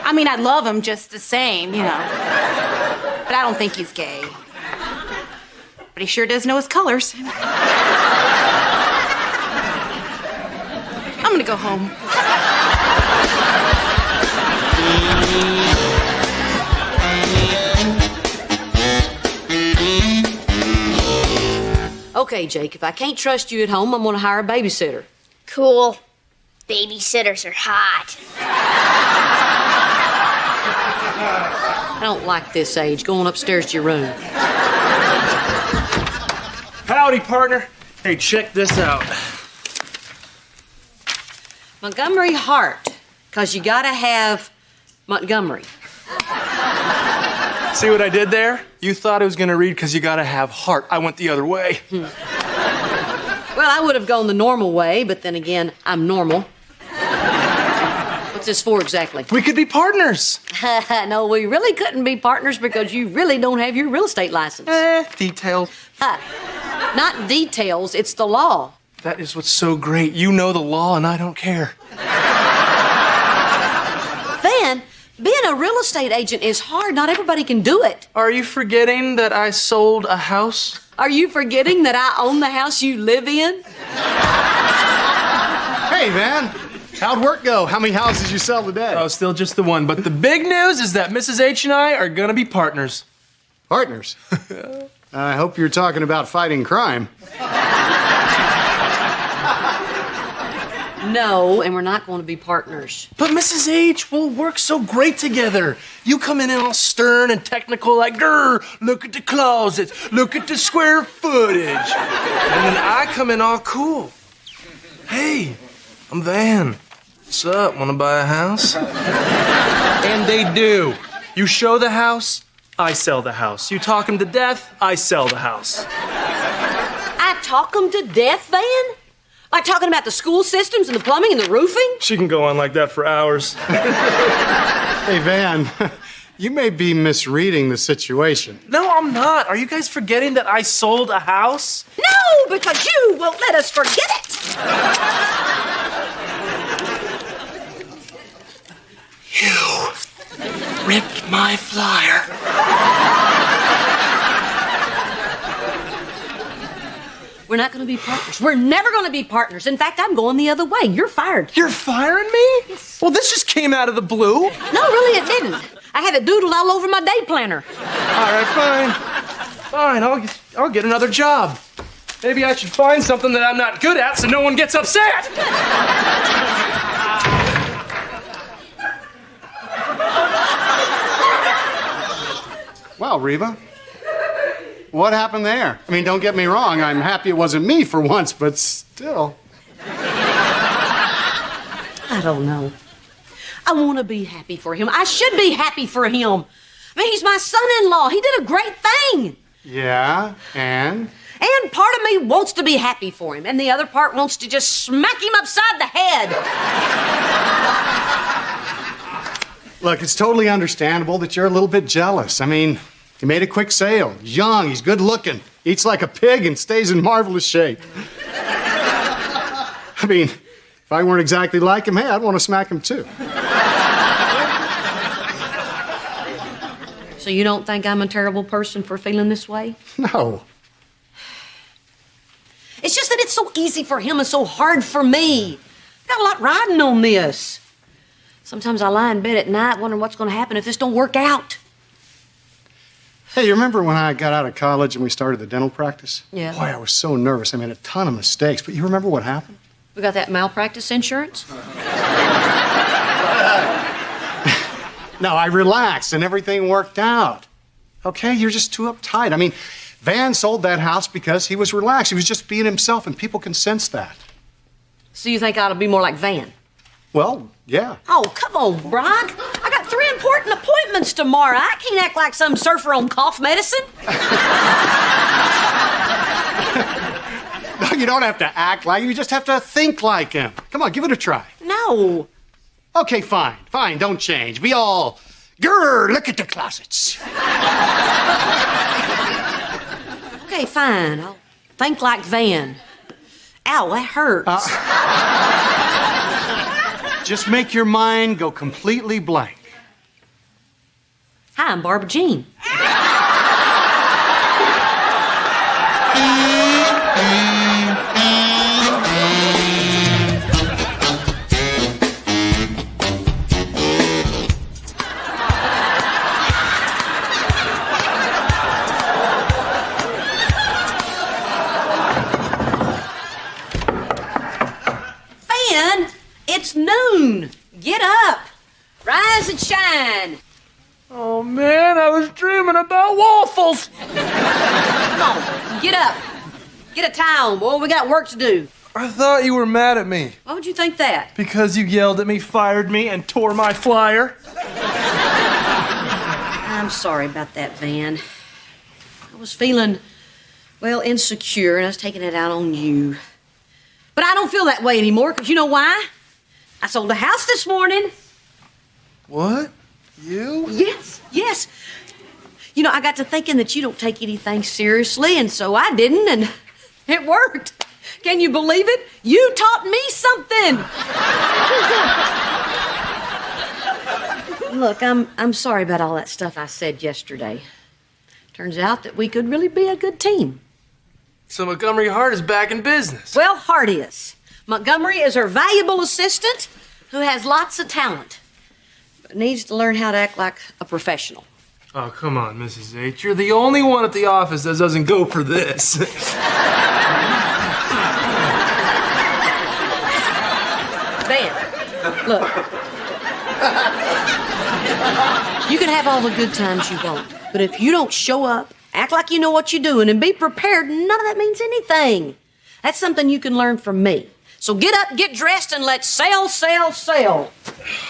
I mean, I love him just the same, But I don't think he's gay. But he sure does know his colors. I'm gonna go home. Okay, Jake, if I can't trust you at home, I'm gonna hire a babysitter. Cool. Babysitters are hot. I don't like this age. Going upstairs to your room. Howdy, partner. Hey, check this out. Montgomery Hart, because you gotta have Montgomery. See what I did there? You thought it was gonna read because you gotta have heart. I went the other way. Well, I would have gone the normal way, but then again, I'm normal. What's this for exactly? We could be partners. No, we really couldn't be partners because you really don't have your real estate license. Details. Not details, it's the law. That is what's so great. You know the law and I don't care. Van, being a real estate agent is hard. Not everybody can do it. Are you forgetting that I sold a house? Are you forgetting that I own the house you live in? Hey, Van. How'd work go? How many houses you sell today? Oh, still just the one. But the big news is that Mrs. H and I are gonna be partners. Partners? I hope you're talking about fighting crime. No, and we're not going to be partners. But Mrs. H, we'll work so great together. You come in all stern and technical like, grr, look at the closets, look at the square footage. And then I come in all cool. Hey, I'm Van. What's up, wanna buy a house? And they do. You show the house, I sell the house. You talk them to death, I sell the house. I talk them to death, Van? Like talking about the school systems and the plumbing and the roofing? She can go on like that for hours. Hey, Van, you may be misreading the situation. No, I'm not. Are you guys forgetting that I sold a house? No, because you won't let us forget it. You ripped my flyer. We're not going to be partners. We're never going to be partners. In fact, I'm going the other way. You're fired. You're firing me? Yes. Well, this just came out of the blue. No, really, it didn't. I had it doodled all over my day planner. All right, fine. Fine, I'll get another job. Maybe I should find something that I'm not good at so no one gets upset. Wow, Reba. What happened there? I mean, don't get me wrong. I'm happy it wasn't me for once, but still. I don't know. I want to be happy for him. I should be happy for him. I mean, he's my son-in-law. He did a great thing. Yeah, and? And part of me wants to be happy for him, and the other part wants to just smack him upside the head. Look, it's totally understandable that you're a little bit jealous. I mean, he made a quick sale. He's young, he's good looking, eats like a pig, and stays in marvelous shape. I mean, if I weren't exactly like him, hey, I'd want to smack him too. So you don't think I'm a terrible person for feeling this way? No. It's just that it's so easy for him and so hard for me. I got a lot riding on this. Sometimes I lie in bed at night wondering what's going to happen if this don't work out. Hey, you remember when I got out of college and we started the dental practice? Yeah. Boy, I was so nervous. I made a ton of mistakes, but you remember what happened? We got that malpractice insurance? No, I relaxed and everything worked out. Okay, you're just too uptight. I mean, Van sold that house because he was relaxed. He was just being himself, and people can sense that. So you think I ought to be more like Van? Well, yeah. Oh, come on, Brock. I got 3 important appointments tomorrow. I can't act like some surfer on cough medicine. No, you don't have to act like him. You just have to think like him. Come on, give it a try. No. Okay, fine. Fine, don't change. Be all, grrr, look at the closets. Okay, fine. I'll think like Van. Ow, that hurts. Just make your mind go completely blank. Hi, I'm Barbara Jean. Van, it's noon. Get up. Rise and shine. Oh, man, I was dreaming about waffles. Come on, get up. Get a towel, boy. We got work to do. I thought you were mad at me. Why would you think that? Because you yelled at me, fired me, and tore my flyer. I'm sorry about that, Van. I was feeling, well, insecure, and I was taking it out on you. But I don't feel that way anymore, because you know why? I sold a house this morning. What? You? Yes. You know, I got to thinking that you don't take anything seriously, and so I didn't, and it worked. Can you believe it? You taught me something. Look, I'm sorry about all that stuff I said yesterday. Turns out that we could really be a good team. So Montgomery Hart is back in business. Well, Hart is. Montgomery is her valuable assistant who has lots of talent, but needs to learn how to act like a professional. Oh, come on, Mrs. H. You're the only one at the office that doesn't go for this. Van, look. You can have all the good times you want, but if you don't show up, act like you know what you're doing, and be prepared, none of that means anything. That's something you can learn from me. So get up, get dressed, and let's sail.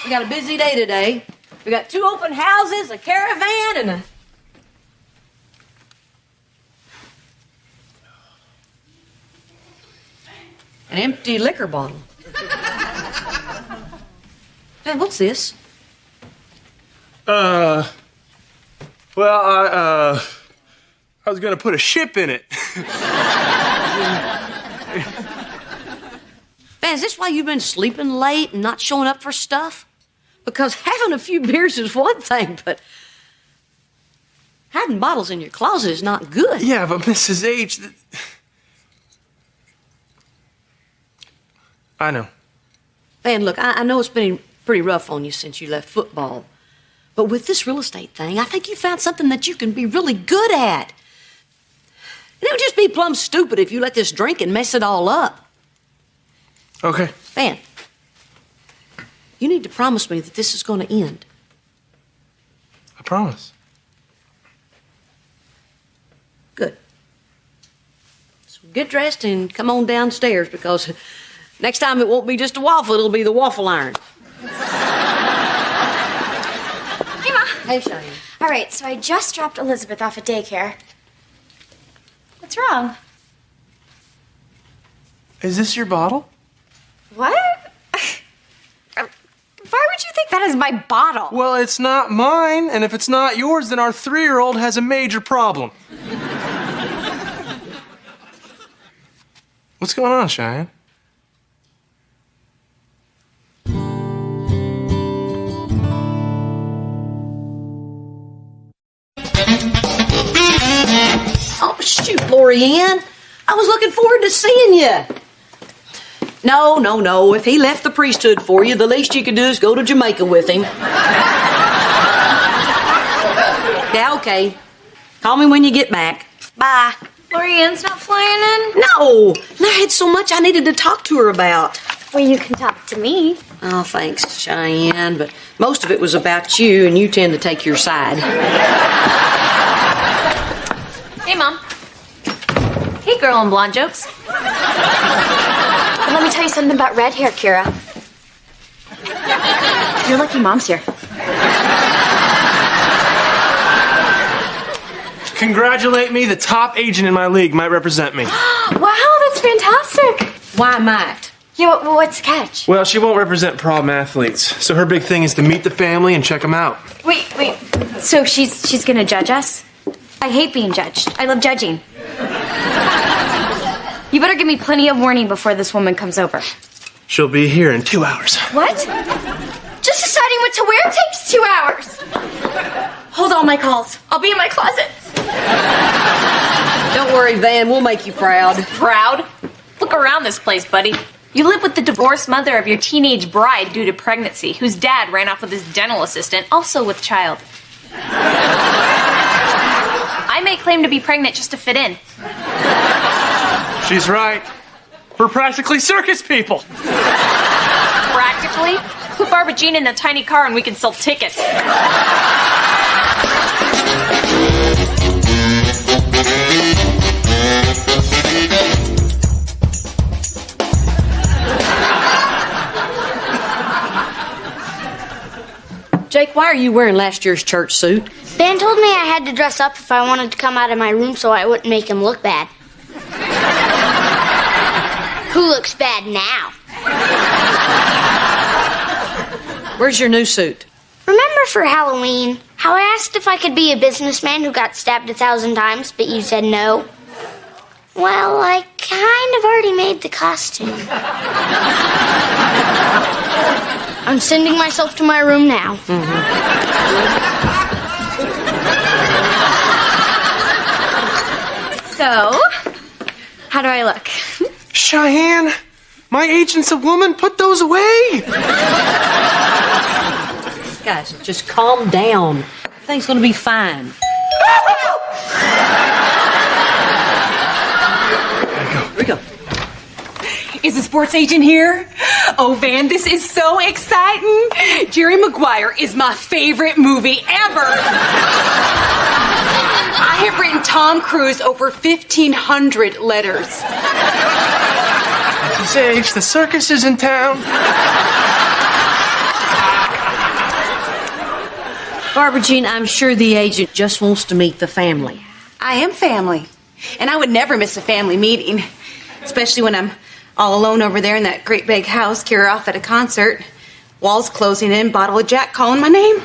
We got a busy day today. We got 2 open houses, a caravan, and an empty liquor bottle. Hey, what's this? Well, I was gonna put a ship in it. Man, is this why you've been sleeping late and not showing up for stuff? Because having a few beers is one thing, but hiding bottles in your closet is not good. Yeah, but Mrs. H... I know. Man, look, I know it's been pretty rough on you since you left football. But with this real estate thing, I think you found something that you can be really good at. And it would just be plumb stupid if you let this drinking mess it all up. Okay. Man, you need to promise me that this is going to end. I promise. Good. So get dressed and come on downstairs, because next time it won't be just a waffle, it'll be the waffle iron. Hey, Ma. Hey, Cheyenne. All right, so I just dropped Elizabeth off at daycare. What's wrong? Is this your bottle? What? Why would you think that is my bottle? Well, it's not mine, and if it's not yours, then our 3-year-old has a major problem. What's going on, Cheyenne? Oh, shoot, Lorianne. I was looking forward to seeing you. No. If he left the priesthood for you, the least you could do is go to Jamaica with him. Yeah, okay. Call me when you get back. Bye. Lorianne's not flying in? No, I had so much I needed to talk to her about. Well, you can talk to me. Oh, thanks, Cheyenne, but most of it was about you, and you tend to take your side. Hey, Mom. Hey, girl in blonde jokes. And let me tell you something about red hair, Kira. You're lucky Mom's here. Congratulate me. The top agent in my league might represent me. Wow, that's fantastic. Why might? Yeah, what's the catch? Well, she won't represent problem athletes, so her big thing is to meet the family and check them out. Wait. So she's gonna judge us? I hate being judged. I love judging. You better give me plenty of warning before this woman comes over. She'll be here in 2 hours. What? Just deciding what to wear takes 2 hours. Hold all my calls. I'll be in my closet. Don't worry, Van. We'll make you proud. Proud? Look around this place, buddy. You live with the divorced mother of your teenage bride due to pregnancy, whose dad ran off with his dental assistant, also with child. I may claim to be pregnant just to fit in. She's right. We're practically circus people. Practically? Put Barbara Jean in a tiny car and we can sell tickets. Jake, why are you wearing last year's church suit? Ben told me I had to dress up if I wanted to come out of my room so I wouldn't make him look bad. Who looks bad now? Where's your new suit? Remember for Halloween, how I asked if I could be a businessman who got stabbed 1,000 times, but you said no? Well, I kind of already made the costume. I'm sending myself to my room now. So, how do I look? Cheyenne, my agent's a woman. Put those away. Guys, just calm down. Everything's gonna be fine. Here we go. Is the sports agent here? Oh, Van, this is so exciting. Jerry Maguire is my favorite movie ever. I have written Tom Cruise over 1,500 letters. At his age, the circus is in town. Barbara Jean, I'm sure the agent just wants to meet the family. I am family. And I would never miss a family meeting, especially when I'm all alone over there in that great big house, Kira off at a concert, walls closing in, bottle of Jack calling my name.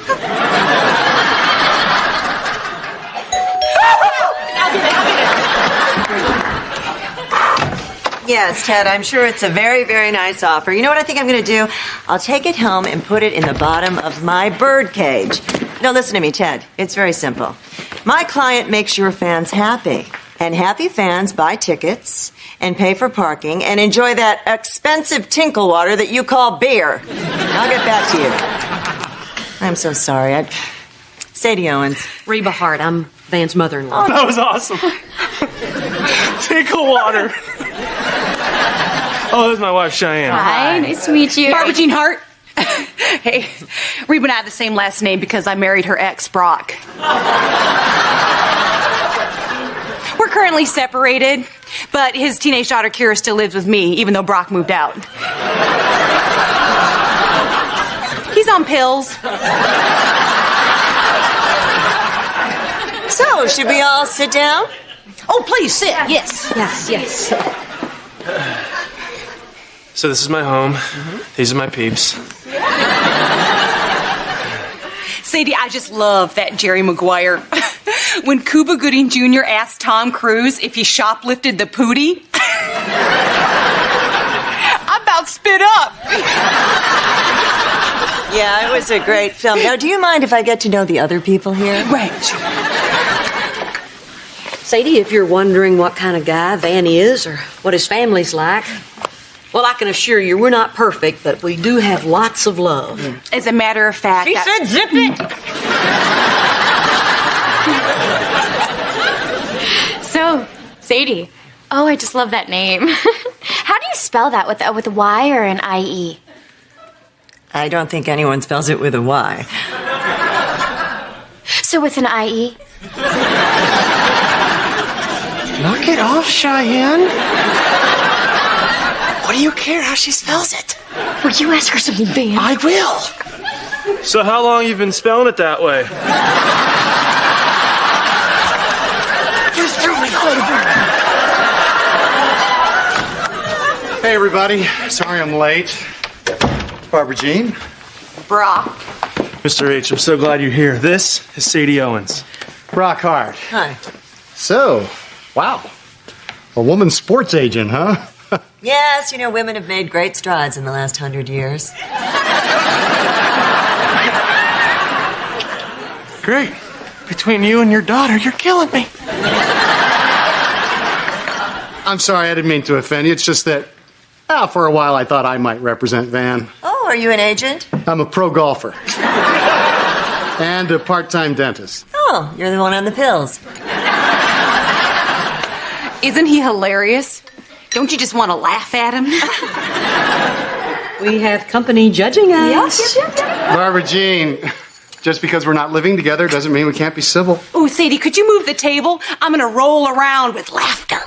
Yes, Ted, I'm sure it's a very, very nice offer. You know what I think I'm going to do? I'll take it home and put it in the bottom of my bird cage. No, listen to me, Ted. It's very simple. My client makes your fans happy. And happy fans buy tickets and pay for parking and enjoy that expensive tinkle water that you call beer. I'll get back to you. I'm so sorry. Sadie Owens. Reba Hart, I'm Van's mother-in-law. Oh, that was awesome. Tinkle water. Oh, this is my wife, Cheyenne. Hi, nice to meet you. Barbara Jean Hart. Hey, Reba and I have the same last name because I married her ex, Brock. We're currently separated, but his teenage daughter, Kira, still lives with me, even though Brock moved out. He's on pills. So, should we all sit down? Oh, please sit. Yes. Yes. So this is my home. These are my peeps. Sadie, I just love that Jerry Maguire. When Cuba Gooding Jr. asked Tom Cruise if he shoplifted the pootie, I about spit up. Yeah, it was a great film. Now, do you mind if I get to know the other people here? Right. Sadie, if you're wondering what kind of guy Van is or what his family's like, well, I can assure you we're not perfect, but we do have lots of love. As a matter of fact... She said zip it! So, Sadie. Oh, I just love that name. How do you spell spell that? With a Y or an IE? I don't think anyone spells it with a Y. So with an IE? Knock it off, Cheyenne. What do you care how she spells it? Will you ask her something, Van? I will. So how long you been spelling it that way? You threw me over. Hey, everybody. Sorry I'm late. Barbara Jean. Brock. Mr. H, I'm so glad you're here. This is Sadie Owens. Brock Hart. Hi. So, wow. A woman sports agent, huh? Yes, you know, women have made great strides in the last 100 years. Great. Between you and your daughter, you're killing me. I'm sorry, I didn't mean to offend you. It's just that, for a while I thought I might represent Van. Oh, are you an agent? I'm a pro golfer. And a part-time dentist. Oh, you're the one on the pills. Isn't he hilarious? Don't you just want to laugh at him? We have company judging us. Barbara Jean, just because we're not living together doesn't mean we can't be civil. Ooh, Sadie, could you move the table? I'm going to roll around with laughter.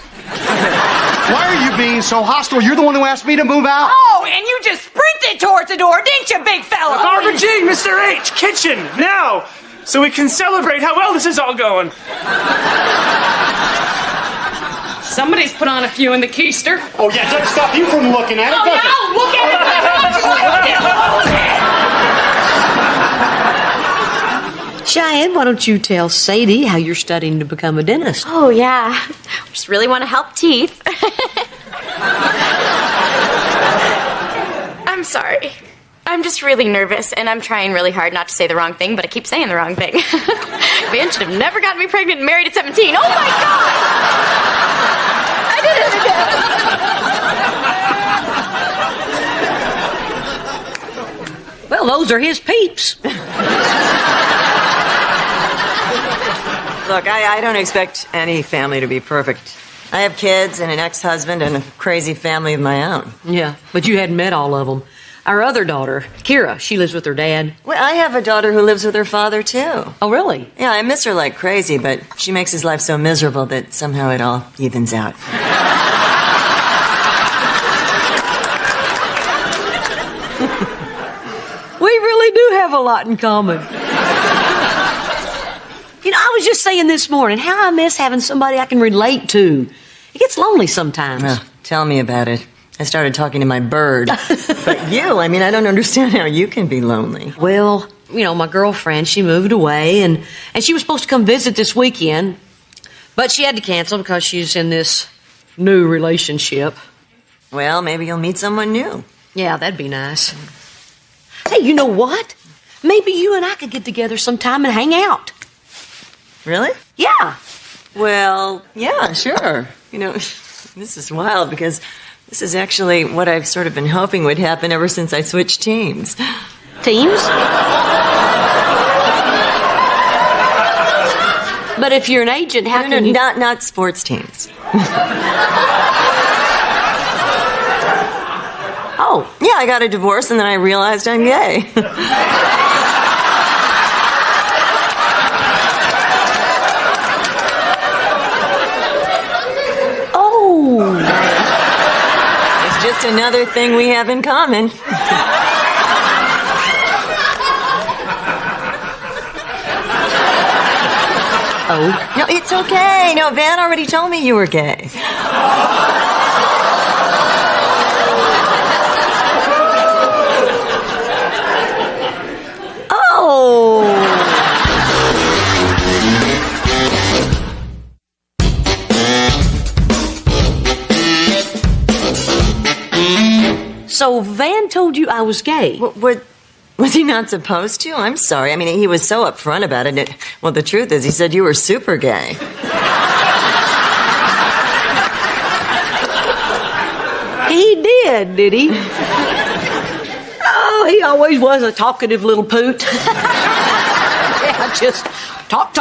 Why are you being so hostile? You're the one who asked me to move out. Oh, and you just sprinted towards the door, didn't you, big fella? Barbara Jean, Mr. H, kitchen, now, so we can celebrate how well this is all going. Somebody's put on a few in the keister. Oh, yeah, doesn't stop you from looking at it, does it? Look at it! Cheyenne, why don't you tell Sadie how you're studying to become a dentist? Oh, yeah. Just really want to help teeth. I'm sorry. I'm just really nervous, and I'm trying really hard not to say the wrong thing, but I keep saying the wrong thing. Van should have never gotten me pregnant and married at 17. Oh, my God! I did it again. Well, those are his peeps. Look, I don't expect any family to be perfect. I have kids and an ex-husband and a crazy family of my own. Yeah, but you hadn't met all of them. Our other daughter, Kira, she lives with her dad. Well, I have a daughter who lives with her father, too. Oh, really? Yeah, I miss her like crazy, but she makes his life so miserable that somehow it all evens out. We really do have a lot in common. You know, I was just saying this morning how I miss having somebody I can relate to. It gets lonely sometimes. Well, tell me about it. I started talking to my bird. But you, I don't understand how you can be lonely. Well, you know, my girlfriend, she moved away, and she was supposed to come visit this weekend, but she had to cancel because she's in this new relationship. Well, maybe you'll meet someone new. Yeah, that'd be nice. Hey, you know what? Maybe you and I could get together sometime and hang out. Really? Yeah. Well, yeah, sure. You know, this is wild because this is actually what I've sort of been hoping would happen ever since I switched teams. Teams? But if you're an agent, how can you... Not sports teams. Oh. Yeah, I got a divorce and then I realized I'm gay. It's just another thing we have in common. Oh. No, it's okay. No, Van already told me you were gay. Oh. So Van told you I was gay? Was he not supposed to? I'm sorry. He was so upfront about it. Well, the truth is, he said you were super gay. He did he? Oh, he always was a talkative little poot. Yeah, just talk.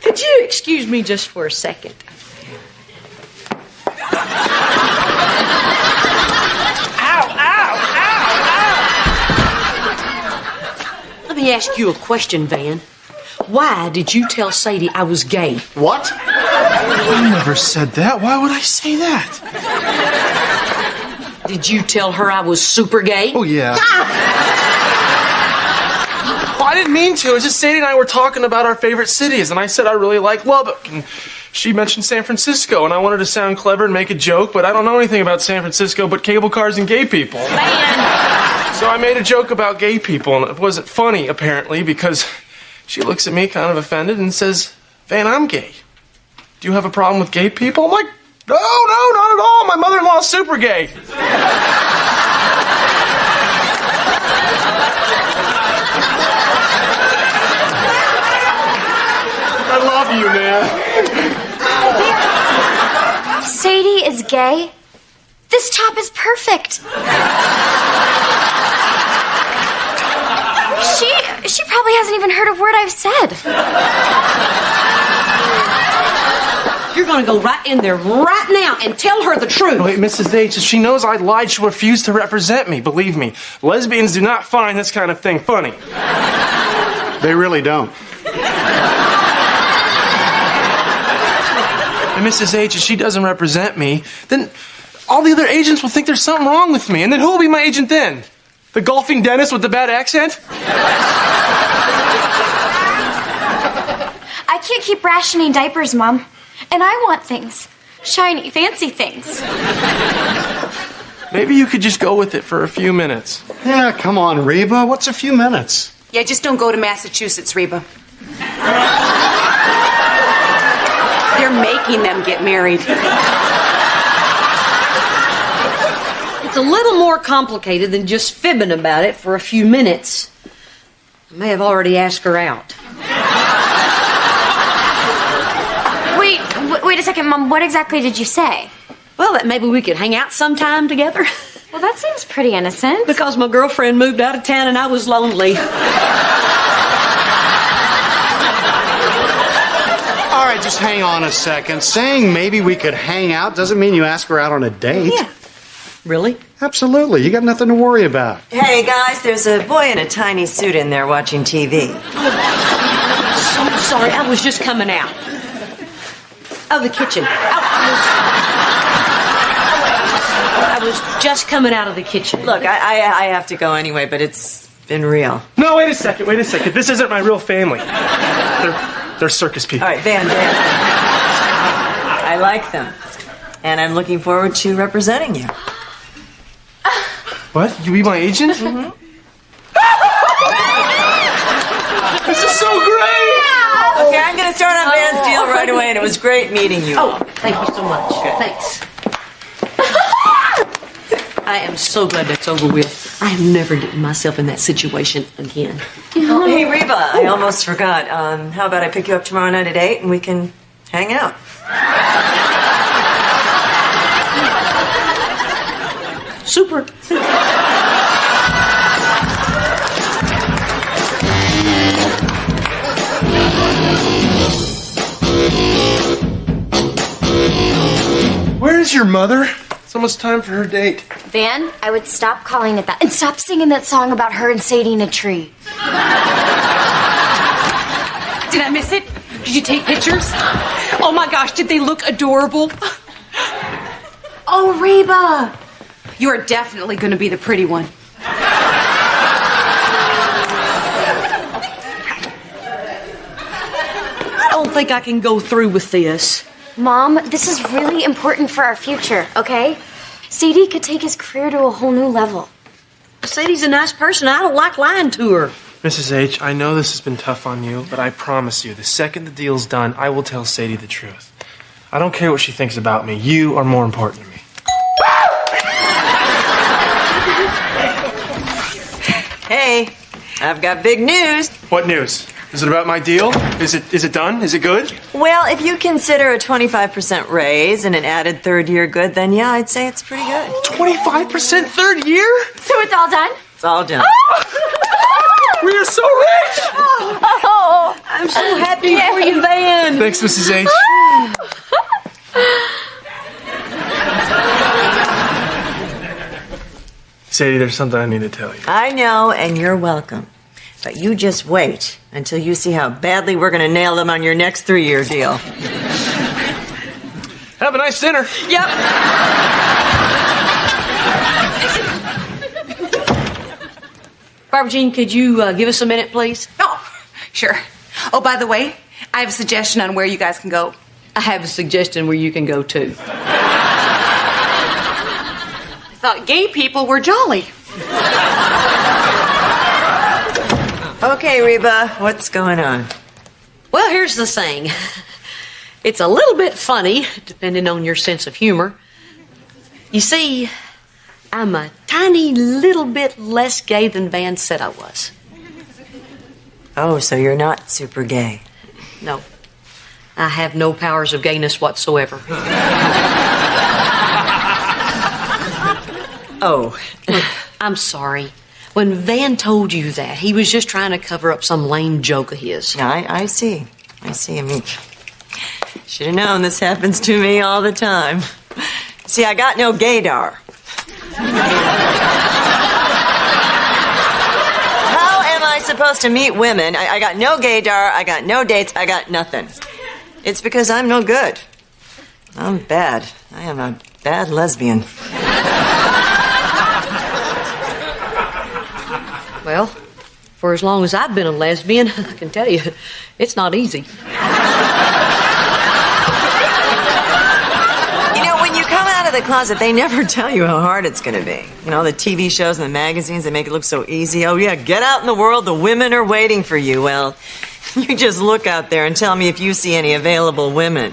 Could you excuse me just for a second? me ask you a question, Van. Why did you tell Sadie I was gay? What? I never said that. Why would I say that? Did you tell her I was super gay? Oh, yeah. Well, I didn't mean to. It's just Sadie and I were talking about our favorite cities, and I said I really like Lubbock. And she mentioned San Francisco, and I wanted to sound clever and make a joke, but I don't know anything about San Francisco but cable cars and gay people. Van! So I made a joke about gay people, and it wasn't funny, apparently, because she looks at me kind of offended and says, Van, I'm gay. Do you have a problem with gay people? I'm like, no, not at all. My mother-in-law's super gay. I love you, man. Sadie is gay? This top is perfect. She probably hasn't even heard a word I've said. You're gonna go right in there right now and tell her the truth. Wait, Mrs. H, if she knows I lied, she'll refuse to represent me. Believe me, lesbians do not find this kind of thing funny. They really don't. And Mrs. H, if she doesn't represent me, then all the other agents will think there's something wrong with me. And then who will be my agent then? The golfing dentist with the bad accent? I can't keep rationing diapers, Mom. And I want things. Shiny, fancy things. Maybe you could just go with it for a few minutes. Yeah, come on, Reba. What's a few minutes? Yeah, just don't go to Massachusetts, Reba. They're making them get married. It's a little more complicated than just fibbing about it for a few minutes. I may have already asked her out. Wait a second, Mom. What exactly did you say? Well, that maybe we could hang out sometime together. Well, that seems pretty innocent. Because my girlfriend moved out of town and I was lonely. All right, just hang on a second. Saying maybe we could hang out doesn't mean you ask her out on a date. Yeah. Really? Absolutely. You got nothing to worry about. Hey, guys, there's a boy in a tiny suit in there watching TV. So sorry, I was just coming out of the kitchen. I was just coming out of the kitchen. Look, I have to go anyway, but it's been real. No, wait a second. This isn't my real family. They're circus people. All right, Van. I like them. And I'm looking forward to representing you. What? You be my agent? Mm-hmm. This is so great! Okay, I'm going to start on Van's deal right away, and it was great meeting you. Oh, thank you so much. Okay. Thanks. I am so glad that's over with. I am never getting myself in that situation again. Oh, hey, Reba, I almost forgot. How about I pick you up tomorrow night at 8 and we can hang out? Super. Where's your mother? It's almost time for her date. Van, I would stop calling it that and stop singing that song about her and Sadie in a tree. Did I miss it? Did you take pictures? Oh my gosh, did they look adorable? Oh, Reba! You are definitely going to be the pretty one. I don't think I can go through with this. Mom, this is really important for our future, okay? Sadie could take his career to a whole new level. Sadie's a nice person. I don't like lying to her. Mrs. H, I know this has been tough on you, but I promise you, the second the deal's done, I will tell Sadie the truth. I don't care what she thinks about me. You are more important to me. Hey, I've got big news. What news? Is it about my deal? Is it done? Is it good? Well, if you consider a 25% raise and an added third-year good, then yeah, I'd say it's pretty good. 25% third year? So it's all done? It's all done. We are so rich! Oh, I'm so happy for you, Van. Thanks, Mrs. H. Sadie, there's something I need to tell you. I know, and you're welcome. But you just wait until you see how badly we're going to nail them on your next 3-year deal. Have a nice dinner. Yep. Barbara Jean, could you give us a minute, please? Oh, sure. Oh, by the way, I have a suggestion on where you guys can go. I have a suggestion where you can go, too. I thought gay people were jolly. Okay, Reba, what's going on? Well, here's the thing. It's a little bit funny, depending on your sense of humor. You see, I'm a tiny little bit less gay than Van said I was. Oh, so you're not super gay. No. I have no powers of gayness whatsoever. Oh. I'm sorry. When Van told you that, he was just trying to cover up some lame joke of his. Yeah, I see. I mean, should have known this happens to me all the time. See, I got no gaydar. How am I supposed to meet women? I got no gaydar, I got no dates, I got nothing. It's because I'm no good. I'm bad. I am a bad lesbian. Well, for as long as I've been a lesbian, I can tell you, it's not easy. You know, when you come out of the closet, they never tell you how hard it's going to be. You know, the TV shows and the magazines, they make it look so easy. Oh, yeah, get out in the world. The women are waiting for you. Well, you just look out there and tell me if you see any available women.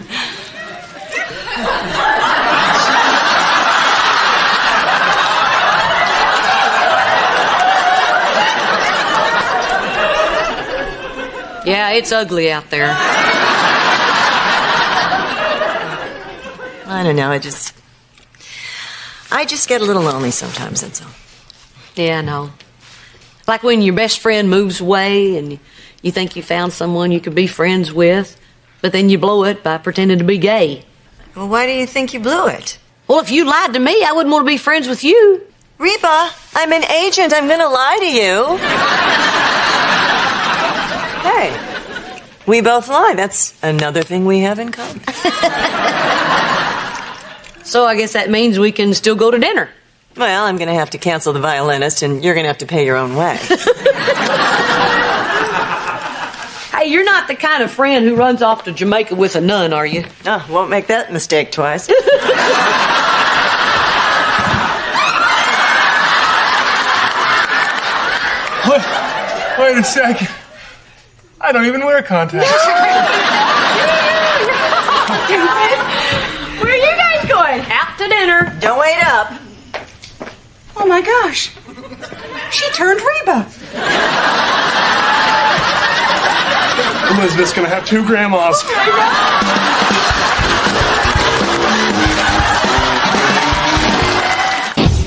Yeah, it's ugly out there. I don't know, I just get a little lonely sometimes, that's all. Yeah, I know. Like when your best friend moves away and you think you found someone you could be friends with, but then you blow it by pretending to be gay. Well, why do you think you blew it? Well, if you lied to me, I wouldn't want to be friends with you. Reba, I'm an agent. I'm going to lie to you. Hey, we both lie. That's another thing we have in common. So I guess that means we can still go to dinner. Well, I'm going to have to cancel the violinist, and you're going to have to pay your own way. Hey, you're not the kind of friend who runs off to Jamaica with a nun, are you? Oh, won't make that mistake twice. Wait a second. I don't even wear contacts. Where are you guys going? Out to dinner. Don't wait up. Oh my gosh. She turned Reba. Elizabeth's gonna have 2 grandmas.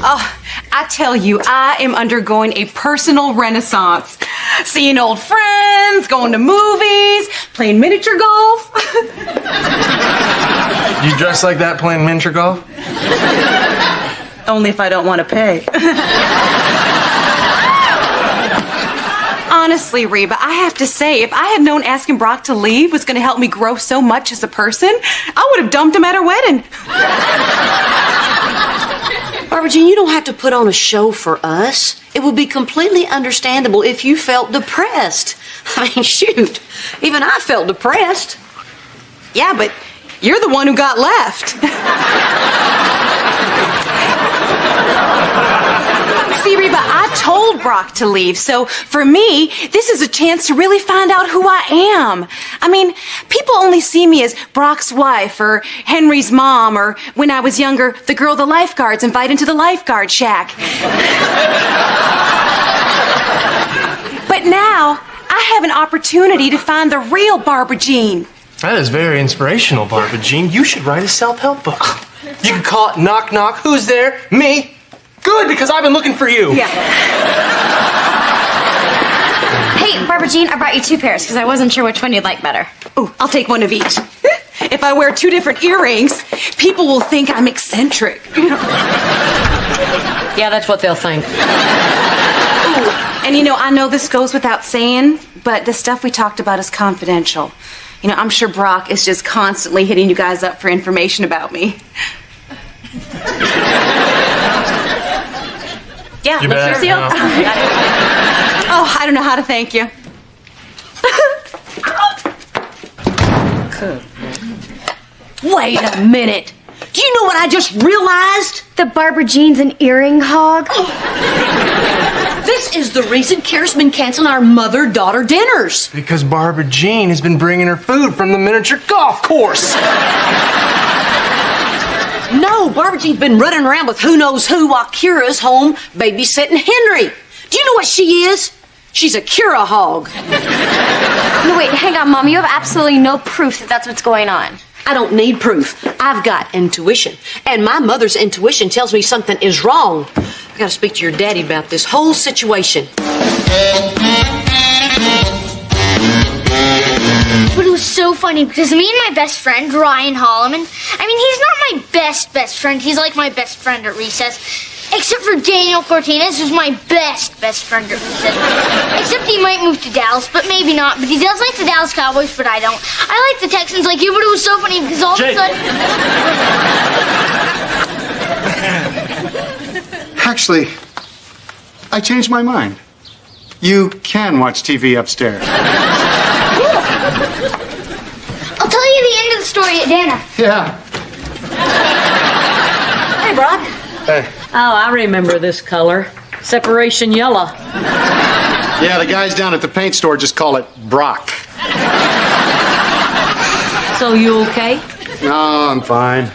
Oh, I tell you, I am undergoing a personal renaissance. Seeing old friends, going to movies, playing miniature golf. You dress like that playing miniature golf? Only if I don't want to pay. Honestly, Reba, I have to say, if I had known asking Brock to leave was going to help me grow so much as a person, I would have dumped him at our wedding. Barbara Jean, you don't have to put on a show for us. It would be completely understandable if you felt depressed. I mean, shoot, even I felt depressed. Yeah, but you're the one who got left. See, Reba, I told Brock to leave, so for me, this is a chance to really find out who I am. I mean, people only see me as Brock's wife or Henry's mom or, when I was younger, the girl the lifeguards invite into the lifeguard shack. But now, I have an opportunity to find the real Barbara Jean. That is very inspirational, Barbara Jean. You should write a self-help book. You could call it Knock Knock. Who's there? Me. Good, because I've been looking for you. Yeah. Hey, Barbara Jean, I brought you 2 pairs because I wasn't sure which one you'd like better. Ooh, I'll take one of each. If I wear 2 different earrings, people will think I'm eccentric. Yeah, that's what they'll think. Ooh, And I know this goes without saying, but the stuff we talked about is confidential. I'm sure Brock is just constantly hitting you guys up for information about me. Yeah, You let's bet. see. Oh, I don't know how to thank you. Wait a minute. Do you know what I just realized? The Barbara Jean's an earring hog. This is the reason Kira's been canceling our mother-daughter dinners. Because Barbara Jean has been bringing her food from the miniature golf course. No, Barbara Jean's been running around with who knows who while Kira's home babysitting Henry. Do you know what she is? She's a Kira hog. No, wait, hang on, Mom. You have absolutely no proof that that's what's going on. I don't need proof. I've got intuition. And my mother's intuition tells me something is wrong. I gotta speak to your daddy about this whole situation. But it was so funny because me and my best friend, Ryan Holloman, he's not my best friend. He's like my best friend at recess. Except for Daniel Cortines, who's my best friend at recess. Except he might move to Dallas, but maybe not. But he does like the Dallas Cowboys, but I don't. I like the Texans like you, but it was so funny because all Jake. of a sudden... Actually, I changed my mind. You can watch TV upstairs. I'll tell you the end of the story at dinner. Yeah. Hey, Brock. Hey. Oh, I remember this color. Separation yellow. Yeah, the guys down at the paint store just call it Brock. So you okay? No, I'm fine.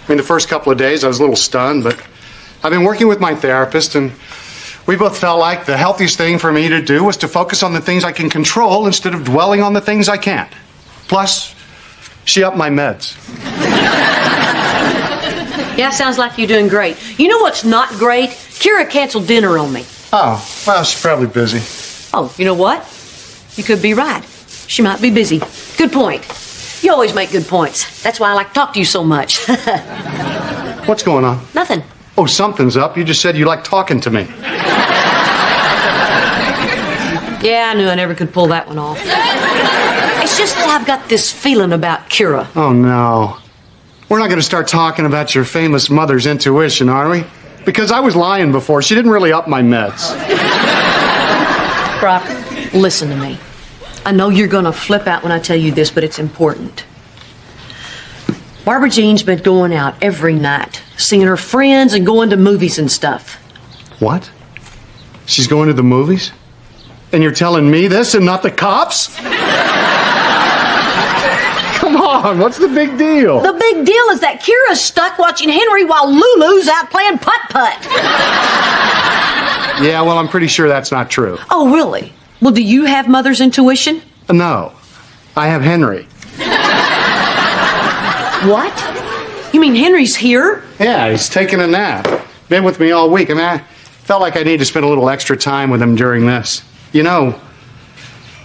The first couple of days I was a little stunned, but I've been working with my therapist, and we both felt like the healthiest thing for me to do was to focus on the things I can control instead of dwelling on the things I can't. Plus, she upped my meds. Yeah, sounds like you're doing great. You know what's not great? Kira canceled dinner on me. Oh, well, she's probably busy. Oh, you know what? You could be right. She might be busy. Good point. You always make good points. That's why I like to talk to you so much. What's going on? Nothing. Oh, something's up. You just said you like talking to me. Yeah, I knew I never could pull that one off. It's just that I've got this feeling about Kira. Oh, no. We're not going to start talking about your famous mother's intuition, are we? Because I was lying before. She didn't really up my meds. Brock, listen to me. I know you're going to flip out when I tell you this, but it's important. Barbara Jean's been going out every night, seeing her friends and going to movies and stuff. What? She's going to the movies? And you're telling me this and not the cops? Come on, what's the big deal? The big deal is that Kira's stuck watching Henry while Lulu's out playing putt-putt. Yeah, well, I'm pretty sure that's not true. Oh, really? Well, do you have mother's intuition? No, I have Henry. What? You mean Henry's here? Yeah, he's taking a nap. Been with me all week, and I felt like I need to spend a little extra time with him during this. You know,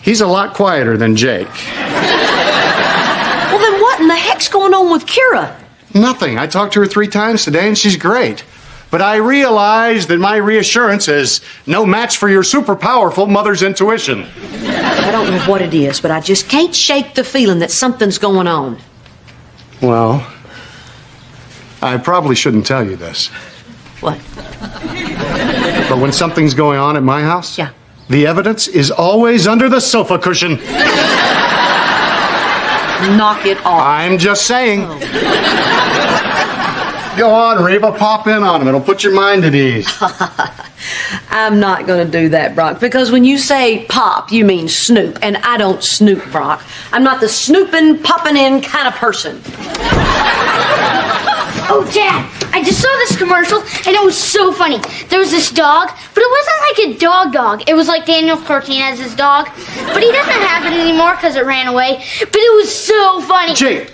he's a lot quieter than Jake. Well, then what in the heck's going on with Kira? Nothing. I talked to her 3 times today, and she's great. But I realize that my reassurance is no match for your super powerful mother's intuition. I don't know what it is, but I just can't shake the feeling that something's going on. Well, I probably shouldn't tell you this. What? But when something's going on at my house, Yeah. the evidence is always under the sofa cushion. Knock it off. I'm just saying. Go on, Reba, pop in on him. It'll put your mind at ease. I'm not going to do that, Brock, because when you say pop, you mean snoop, and I don't snoop, Brock. I'm not the snooping, popping in kind of person. Oh, Dad, I just saw this commercial, and it was so funny. There was this dog, but it wasn't like a dog. It was like Daniel Cortinez's dog, but he doesn't have it anymore because it ran away. But it was so funny. Jake,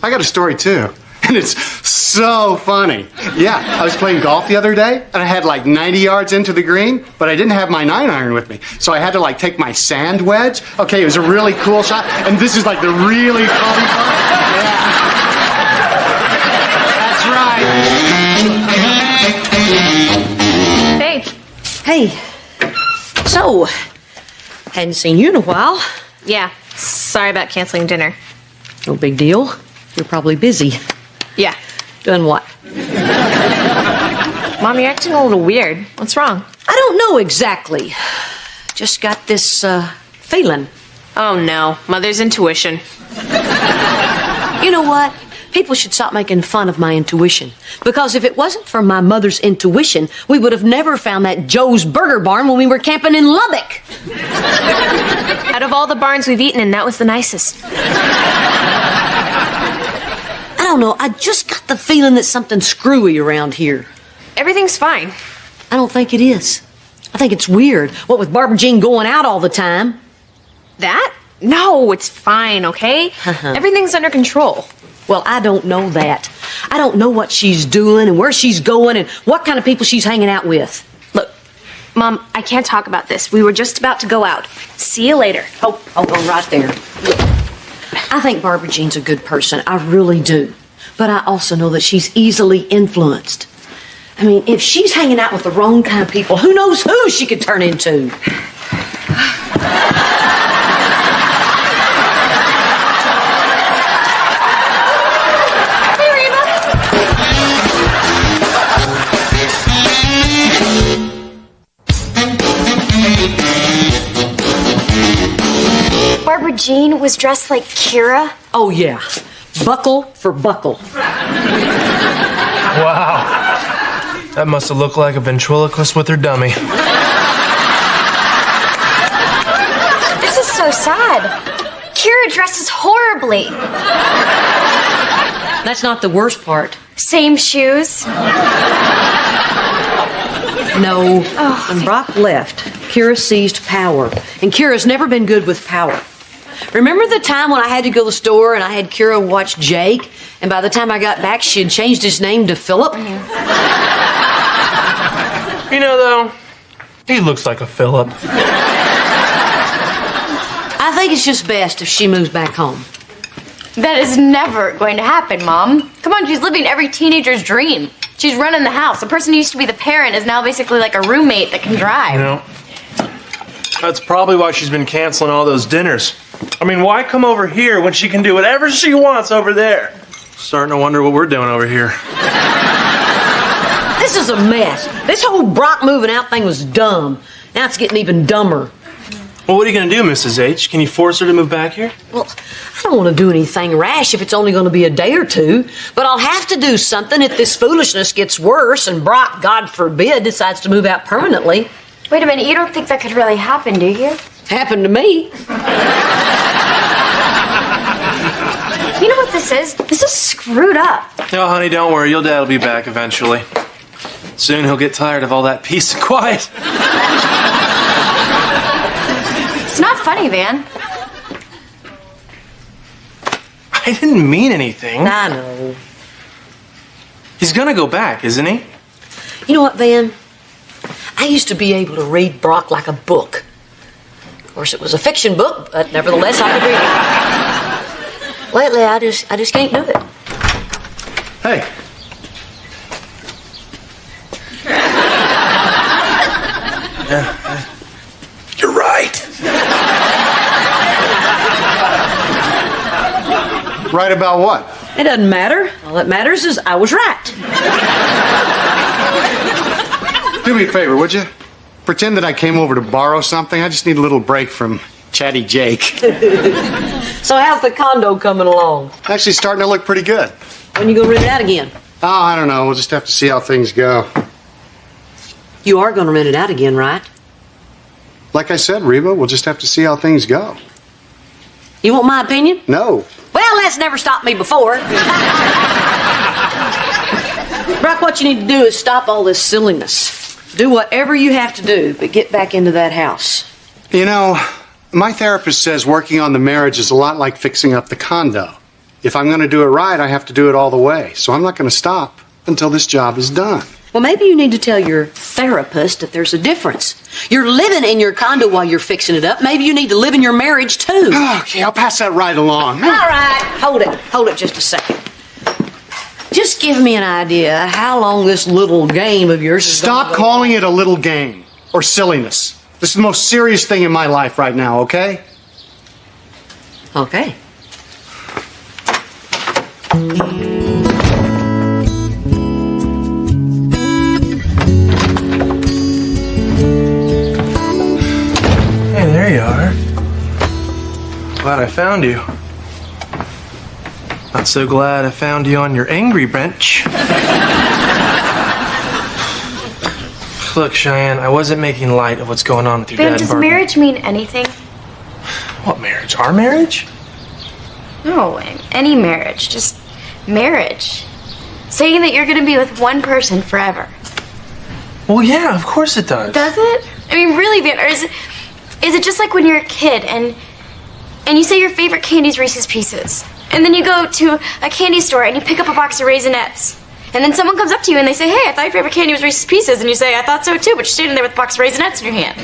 I got a story, too. And it's so funny. Yeah, I was playing golf the other day, and I had like 90 yards into the green, but I didn't have my 9-iron with me. So I had to like take my sand wedge. Okay, it was a really cool shot, and this is like the really funny part. Yeah. That's right. Hey, Hey, So, hadn't seen you in a while. Yeah, sorry about canceling dinner. No big deal. You're probably busy. Yeah. Doing what? Mom, you're acting a little weird. What's wrong? I don't know exactly. Just got this, feeling. Oh no, Mother's intuition. You know what? People should stop making fun of my intuition. Because if it wasn't for my mother's intuition, we would have never found that Joe's Burger Barn when we were camping in Lubbock. Out of all the barns we've eaten in, that was the nicest. I don't know. I just got the feeling that something's screwy around here. Everything's fine. I don't think it is. I think it's weird. What with Barbara Jean going out all the time. That? No, it's fine, okay? Everything's under control. Well, I don't know that. I don't know what she's doing and where she's going and what kind of people she's hanging out with. Look, Mom, I can't talk about this. We were just about to go out. See you later. Oh, right there. Look, I think Barbara Jean's a good person. I really do. But I also know that she's easily influenced. I mean, if she's hanging out with the wrong kind of people, who knows who she could turn into? Barbara Jean was dressed like Kira. Oh, yeah. Buckle for buckle. Wow. That must have looked like a ventriloquist with her dummy. This is so sad. Kira dresses horribly. That's not the worst part. Same shoes. No. When Brock left, Kira seized power. And Kira's never been good with power. Remember the time when I had to go to the store and I had Kira watch Jake? And by the time I got back, she had changed his name to Philip? You know, though, he looks like a Philip. I think it's just best if she moves back home. That is never going to happen, Mom. Come on, she's living every teenager's dream. She's running the house. The person who used to be the parent is now basically like a roommate that can drive. You know, that's probably why she's been canceling all those dinners. I mean, why come over here when she can do whatever she wants over there? Starting to wonder what we're doing over here. This is a mess. This whole Brock moving out thing was dumb. Now it's getting even dumber. Well, what are you going to do, Mrs. H? Can you force her to move back here? Well, I don't want to do anything rash if it's only going to be a day or two, but I'll have to do something if this foolishness gets worse and Brock, God forbid, decides to move out permanently. Wait a minute, you don't think that could really happen, do you? Happened to me. You know what this is? This is screwed up. No, honey, don't worry. Your dad will be back eventually. Soon he'll get tired of all that peace and quiet. It's not funny, Van. I didn't mean anything. I know. He's gonna go back, isn't he? You know what, Van? I used to be able to read Brock like a book. Of course, it was a fiction book, but nevertheless, I could read it. Lately, I just can't do it. Hey. You're right. Right about what? It doesn't matter. All that matters is I was right. Do me a favor, would you? Pretend that I came over to borrow something. I just need a little break from Chatty Jake. So how's the condo coming along? Actually starting to look pretty good. When you gonna rent it out again? Oh, I don't know. We'll just have to see how things go. You are gonna rent it out again, right? Like I said, Reba, we'll just have to see how things go. You want my opinion? No. Well, that's never stopped me before. Brock, what you need to do is stop all this silliness. Do whatever you have to do, but get back into that house. You know, my therapist says working on the marriage is a lot like fixing up the condo. If I'm going to do it right, I have to do it all the way. So I'm not going to stop until this job is done. Well, maybe you need to tell your therapist that there's a difference. You're living in your condo while you're fixing it up. Maybe you need to live in your marriage, too. Okay, I'll pass that right along. All right, hold it just a second. Just give me an idea how long this little game of yours is Stop gonna go calling it a little game or silliness. This is the most serious thing in my life right now, okay? Okay. Hey, there you are. Glad I found you. Not so glad I found you on your angry bench. Look, Cheyenne, I wasn't making light of what's going on with your Ben, dad. does Barbara. marriage mean anything? What marriage? Our marriage? No, any marriage. Just marriage. Saying that you're gonna be with one person forever. Well, yeah, of course it does. Does it? I mean, really, Ben, or is it just like when you're a kid and you say your favorite candy's Reese's Pieces, and then you go to a candy store and you pick up a box of Raisinets, and then someone comes up to you and they say, "Hey, I thought your favorite candy was Reese's Pieces," and you say, "I thought so too," but you're standing there with a box of Raisinets in your hand.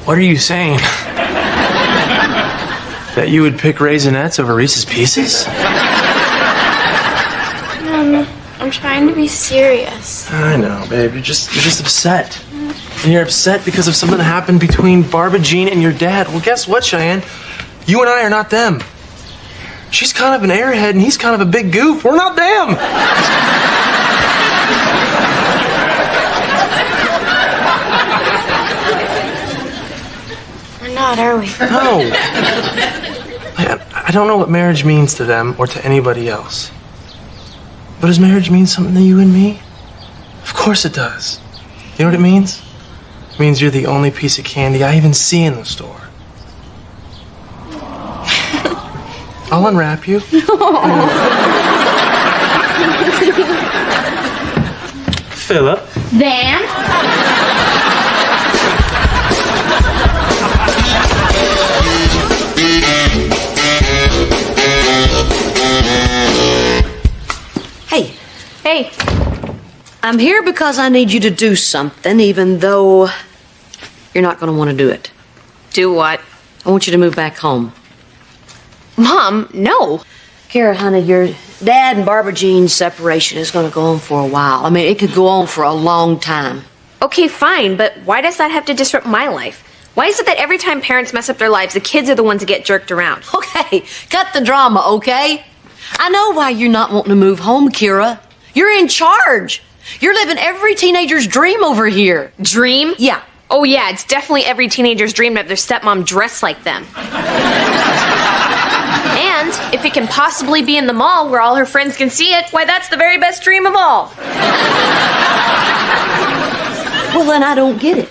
What are you saying? That you would pick Raisinets over Reese's Pieces? I'm trying to be serious. I know, babe. You're just upset. And you're upset because of something that happened between Barbara Jean and your dad. Well, guess what, Cheyenne? You and I are not them. She's kind of an airhead and he's kind of a big goof. We're not them. We're not, are we? No. I don't know what marriage means to them or to anybody else. But does marriage mean something to you and me? Of course it does. You know what it means? It means you're the only piece of candy I even see in the store. I'll unwrap you. Philip. Van? Hey, Hey, I'm here because I need you to do something, even though you're not going to want to do it. do what? I want you to move back home. Mom, no. Kara, honey, your dad and Barbara Jean's separation is going to go on for a while. I mean, it could go on for a long time. Okay, fine, but why does that have to disrupt my life? Why is it that every time parents mess up their lives, the kids are the ones that get jerked around? Okay, cut the drama, okay? I know why you're not wanting to move home, Kira. You're in charge. You're living every teenager's dream over here. Dream? Yeah. Oh, yeah, it's definitely every teenager's dream to have their stepmom dress like them. And if it can possibly be in the mall where all her friends can see it, why, that's the very best dream of all. Well, then I don't get it.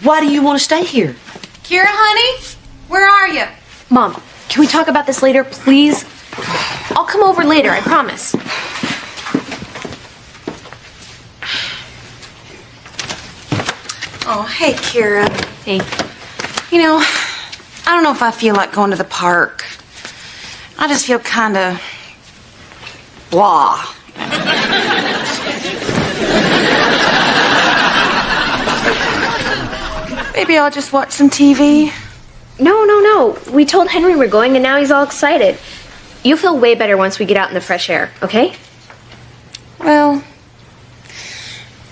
Why do you want to stay here? Kira, honey, where are you? Mom, can we talk about this later, please? I'll come over later, I promise. Oh, hey, Kira. Hey. You know, I don't know if I feel like going to the park. I just feel kind of blah. Maybe I'll just watch some TV. No. We told Henry we're going, and now he's all excited. You'll feel way better once we get out in the fresh air, okay? Well,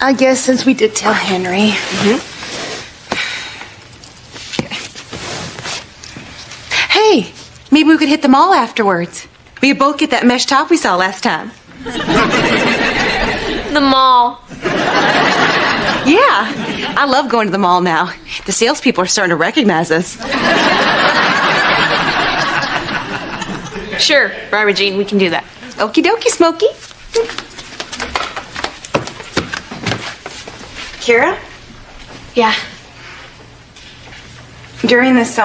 I guess since we did tell Henry. Hey, maybe we could hit the mall afterwards. We could both get that mesh top we saw last time. The mall. Yeah, I love going to the mall now. The salespeople are starting to recognize us. Sure, Barbara Jean, we can do that. Okie dokie, Smokey. Kira, Yeah. during this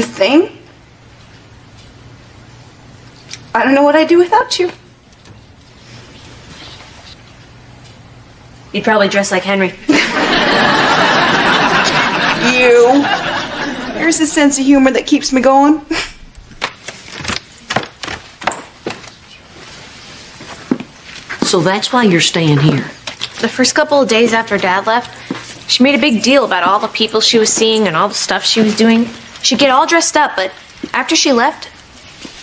thing, I don't know what I'd do without you. You'd probably dress like Henry. You. There's a sense of humor that keeps me going. So that's why you're staying here. The first couple of days after Dad left, she made a big deal about all the people she was seeing and all the stuff she was doing. She'd get all dressed up, but after she left,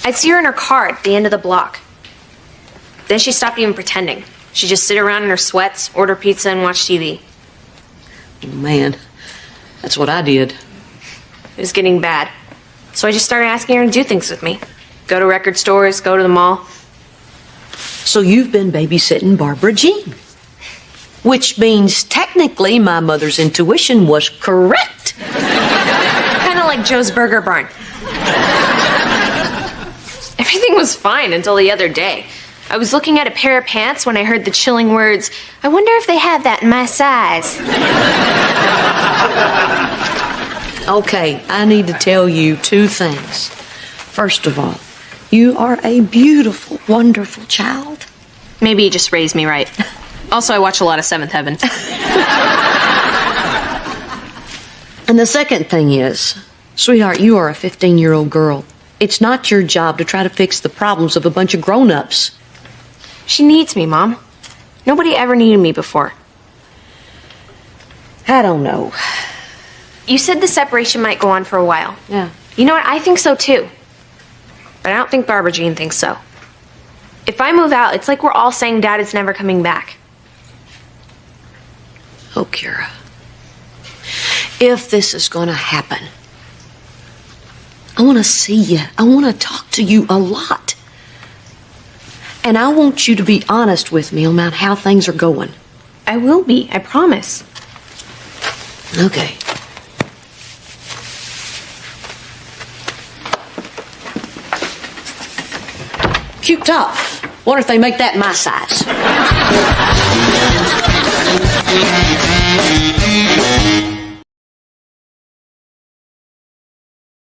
I'd see her in her car at the end of the block. Then she stopped even pretending. She'd just sit around in her sweats, order pizza, and watch TV. Oh, man, that's what I did. It was getting bad. So I just started asking her to do things with me. Go to record stores, go to the mall. So you've been babysitting Barbara Jean. Which means technically my mother's intuition was correct. Kind of like Joe's Burger Barn. Everything was fine until the other day. I was looking at a pair of pants when I heard the chilling words, "I wonder if they have that in my size." Okay, I need to tell you two things. First of all, you are a beautiful, wonderful child. Maybe he just raised me right. Also, I watch a lot of Seventh Heaven. And the second thing is, sweetheart, you are a 15-year-old girl. It's not your job to try to fix the problems of a bunch of grown-ups. She needs me, Mom. Nobody ever needed me before. I don't know. You said the separation might go on for a while. Yeah. You know what? I think so too. But I don't think Barbara Jean thinks so. If I move out, it's like we're all saying Dad is never coming back. Oh, Kira. If this is going to happen, I want to see you. I want to talk to you a lot. And I want you to be honest with me about how things are going. I will be, I promise. Okay. Cute top. Wonder if they make that my size.